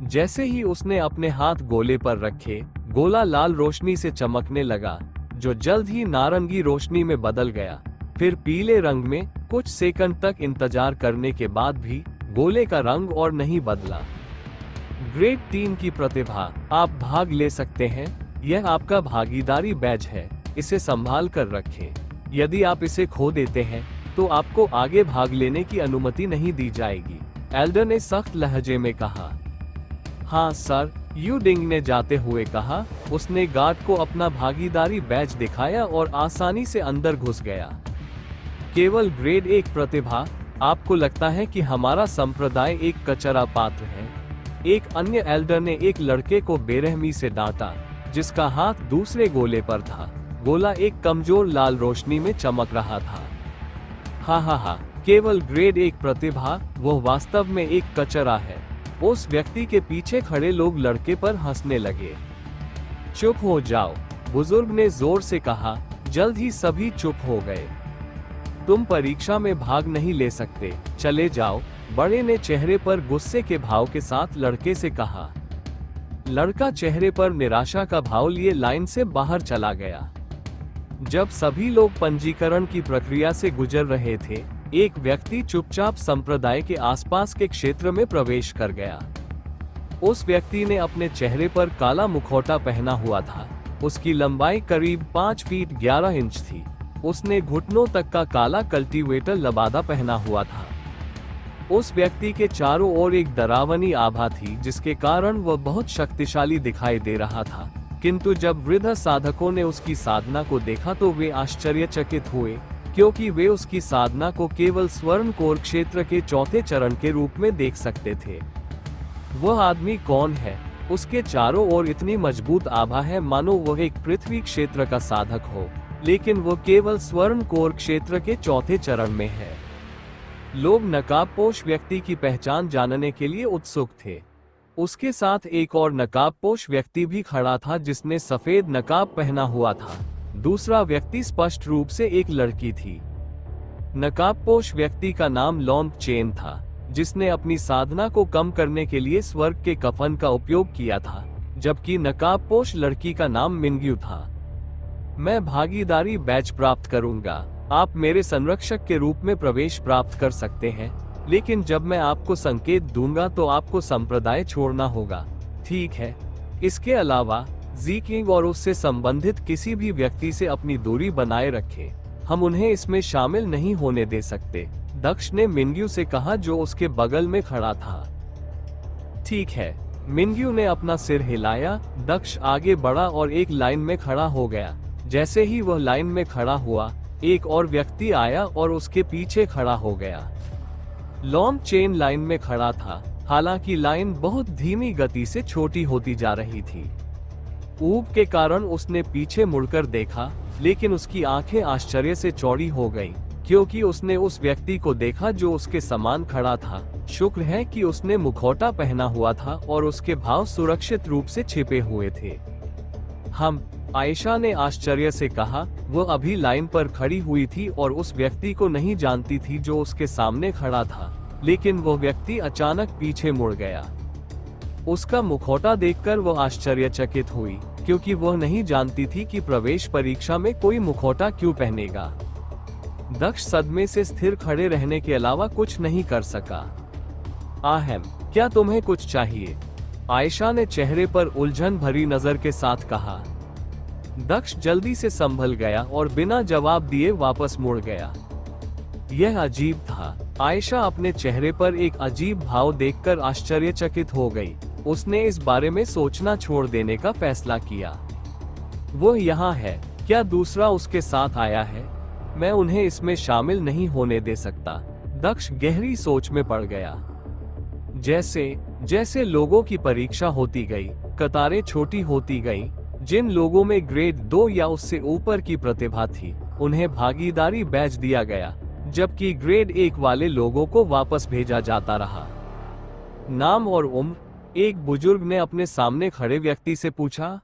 Speaker 1: जैसे ही उसने अपने हाथ गोले पर रखे, गोला लाल रोशनी से चमकने लगा, जो जल्द ही नारंगी रोशनी में बदल गया, फिर पीले रंग में। कुछ सेकंड तक इंतजार करने के बाद भी गोले का रंग और नहीं बदला। ग्रेड 3 की प्रतिभा, आप भाग ले सकते हैं। यह आपका भागीदारी बैज है, इसे संभाल कर रखें। यदि आप इसे खो देते हैं तो आपको आगे भाग लेने की अनुमति नहीं दी जाएगी। एल्डर ने सख्त लहजे में कहा। हाँ सर, यू डिंग ने जाते हुए कहा। उसने गार्ड को अपना भागीदारी बैज दिखाया और आसानी से अंदर घुस गया। केवल ग्रेड 1 प्रतिभा, आपको लगता है कि हमारा संप्रदाय एक कचरा पात्र है। एक अन्य एल्डर ने एक लड़के को बेरहमी से डांटा, जिसका हाथ दूसरे गोले पर था। गोला एक कमजोर लाल रोशनी में चमक रहा था। हा, केवल ग्रेड 1 प्रतिभा, वो वास्तव में एक कचरा है। उस व्यक्ति के पीछे खड़े लोग लड़के पर हंसने लगे। चुप हो जाओ, बुजुर्ग ने जोर से कहा। जल्द ही सभी चुप हो गए। तुम परीक्षा में भाग नहीं ले सकते, चले जाओ, बड़े ने चेहरे पर गुस्से के भाव के साथ लड़के से कहा। लड़का चेहरे पर निराशा का भाव लिए लाइन से बाहर चला गया। जब सभी लोग पंजीकरण की प्रक्रिया से गुजर रहे थे, एक व्यक्ति चुपचाप संप्रदाय के आसपास के क्षेत्र में प्रवेश कर गया। उस व्यक्ति ने अपने चेहरे पर काला मुखौटा पहना हुआ था। उसकी लंबाई करीब 5 फीट 11 इंच थी। उसने घुटनों तक का काला कल्टीवेटर लबादा पहना हुआ था। उस व्यक्ति के चारों ओर एक डरावनी आभा थी, जिसके कारण वह बहुत शक्तिशाली दिखाई दे रहा था। किंतु जब वृद्ध साधकों ने उसकी साधना को देखा तो वे आश्चर्यचकित हुए, क्योंकि वे उसकी साधना को केवल स्वर्ण कोर क्षेत्र के चौथे चरण के रूप में देख सकते थे। वह आदमी कौन है? उसके चारों ओर इतनी मजबूत आभा है मानो वह एक पृथ्वी क्षेत्र का साधक हो, लेकिन वो केवल स्वर्ण कोर क्षेत्र के चौथे चरण में है। लोग नकाबपोश व्यक्ति की पहचान जानने के लिए उत्सुक थे। उसके साथ एक और नकाबपोश व्यक्ति भी खड़ा था, जिसने सफेद नकाब पहना हुआ था। दूसरा व्यक्ति स्पष्ट रूप से एक लड़की थी। नकाबपोश व्यक्ति का नाम लॉन्ग चेन था, जिसने अपनी साधना को कम करने के लिए स्वर्ग के कफन का उपयोग किया था, जबकि नकाबपोश लड़की का नाम मिंग्यू था। मैं भागीदारी बैच प्राप्त करूंगा। आप मेरे संरक्षक के रूप में प्रवेश प्राप्त कर सकते हैं, लेकिन जब मैं आपको संकेत दूंगा तो आपको संप्रदाय छोड़ना होगा, ठीक है? इसके अलावा जी किंग और उससे संबंधित किसी भी व्यक्ति से अपनी दूरी बनाए रखें। हम उन्हें इसमें शामिल नहीं होने दे सकते, दक्ष ने मिंग्यू से कहा, जो उसके बगल में खड़ा था। ठीक है, मिंग्यू ने अपना सिर हिलाया। दक्ष आगे बढ़ा और एक लाइन में खड़ा हो गया। जैसे ही वह लाइन में खड़ा हुआ, एक और व्यक्ति आया और उसके पीछे खड़ा हो गया। लॉन्ग चेन लाइन में खड़ा था, हालांकि लाइन बहुत धीमी गति से छोटी होती जा रही थी। ऊब के कारण उसने पीछे मुड़कर देखा, लेकिन उसकी आंखें आश्चर्य से चौड़ी हो गईं, क्योंकि उसने उस व्यक्ति को देखा जो उसके समान खड़ा था। शुक्र है कि उसने मुखौटा पहना हुआ था और उसके भाव सुरक्षित रूप से छिपे हुए थे। आयशा ने आश्चर्य से कहा। वह अभी लाइन पर खड़ी हुई थी और उस व्यक्ति को नहीं जानती थी जो उसके सामने खड़ा था, लेकिन वह व्यक्ति अचानक पीछे मुड़ गया। उसका मुखौटा देखकर वह आश्चर्यचकित हुई, क्योंकि वह नहीं जानती थी कि प्रवेश परीक्षा में कोई मुखौटा क्यों पहनेगा। दक्ष सदमे से स्थिर खड़े रहने के अलावा कुछ नहीं कर सका। क्या तुम्हें कुछ चाहिए? आयशा ने चेहरे पर उलझन भरी नजर के साथ कहा। दक्ष जल्दी से संभल गया और बिना जवाब दिए वापस मुड़ गया। यह अजीब था। आयशा अपने चेहरे पर एक अजीब भाव देखकर आश्चर्यचकित हो गई। उसने इस बारे में सोचना छोड़ देने का फैसला किया। वो यहाँ है, क्या दूसरा उसके साथ आया है? मैं उन्हें इसमें शामिल नहीं होने दे सकता। दक्ष गहरी सोच में पड़ गया। जैसे जैसे लोगों की परीक्षा होती गई, कतारें छोटी होती गईं। जिन लोगों में ग्रेड 2 या उससे ऊपर की प्रतिभा थी, उन्हें भागीदारी बैच दिया गया, जबकि ग्रेड 1 वाले लोगों को वापस भेजा जाता रहा। नाम और उम्र? एक बुजुर्ग ने अपने सामने खड़े व्यक्ति से पूछा।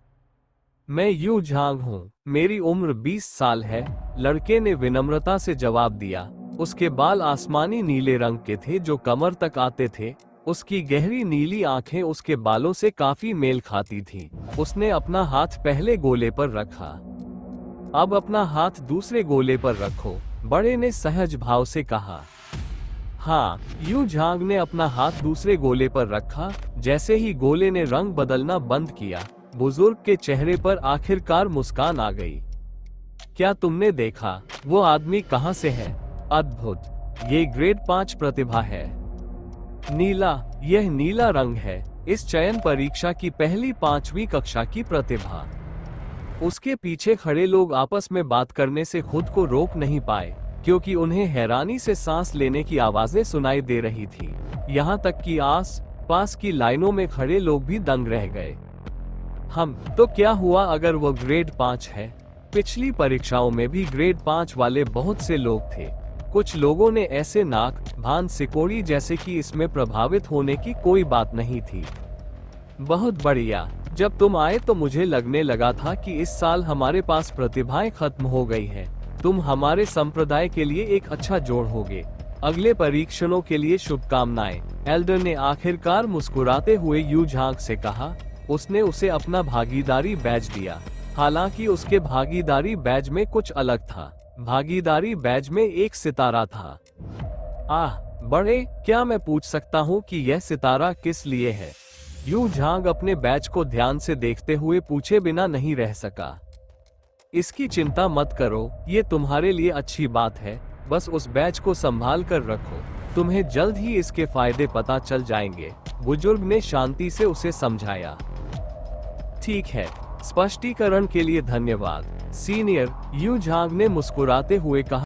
Speaker 1: मैं यू झांग हूँ, मेरी उम्र 20 साल है, लड़के ने विनम्रता से जवाब दिया। उसके बाल आसमानी नीले रंग के थे जो कमर तक आते थे। उसकी गहरी नीली आंखें उसके बालों से काफी मेल खाती थीं। उसने अपना हाथ पहले गोले पर रखा। अब अपना हाथ दूसरे गोले पर रखो, बड़े ने सहज भाव से कहा। हाँ, यू झांग ने अपना हाथ दूसरे गोले पर रखा। जैसे ही गोले ने रंग बदलना बंद किया, बुजुर्ग के चेहरे पर आखिरकार मुस्कान आ गई। क्या तुमने देखा? वो आदमी कहाँ से है? अद्भुत, ये ग्रेड 5 प्रतिभा है। नीला, यह नीला रंग है। इस चयन परीक्षा की पहली 5वीं कक्षा की प्रतिभा। उसके पीछे खड़े लोग आपस में बात करने से खुद को रोक नहीं पाए, क्योंकि उन्हें हैरानी से सांस लेने की आवाजें सुनाई दे रही थी। यहाँ तक कि आस पास की लाइनों में खड़े लोग भी दंग रह गए। तो क्या हुआ अगर वो ग्रेड 5 है? पिछली परीक्षाओं में भी ग्रेड 5 वाले बहुत से लोग थे। कुछ लोगों ने ऐसे नाक भान सिकोड़ी जैसे कि इसमें प्रभावित होने की कोई बात नहीं थी। बहुत बढ़िया, जब तुम आए तो मुझे लगने लगा था कि इस साल हमारे पास प्रतिभाएं खत्म हो गई हैं। तुम हमारे संप्रदाय के लिए एक अच्छा जोड़ होगे। अगले परीक्षणों के लिए शुभकामनाएं। एल्डर ने आखिरकार मुस्कुराते हुए यू झांग से कहा। उसने उसे अपना भागीदारी बैज दिया। हालांकि उसके भागीदारी बैज में कुछ अलग था। भागीदारी बैज में एक सितारा था। बड़े, क्या मैं पूछ सकता हूँ कि यह सितारा किस लिए है? यू झांग अपने बैज को ध्यान से देखते हुए पूछे बिना नहीं रह सका। इसकी चिंता मत करो, ये तुम्हारे लिए अच्छी बात है। बस उस बैज को संभाल कर रखो, तुम्हें जल्द ही इसके फायदे पता चल जाएंगे। बुजुर्ग ने शांति से उसे समझाया। ठीक है, स्पष्टीकरण के लिए धन्यवाद सीनियर, यू झांग ने मुस्कुराते हुए कहा।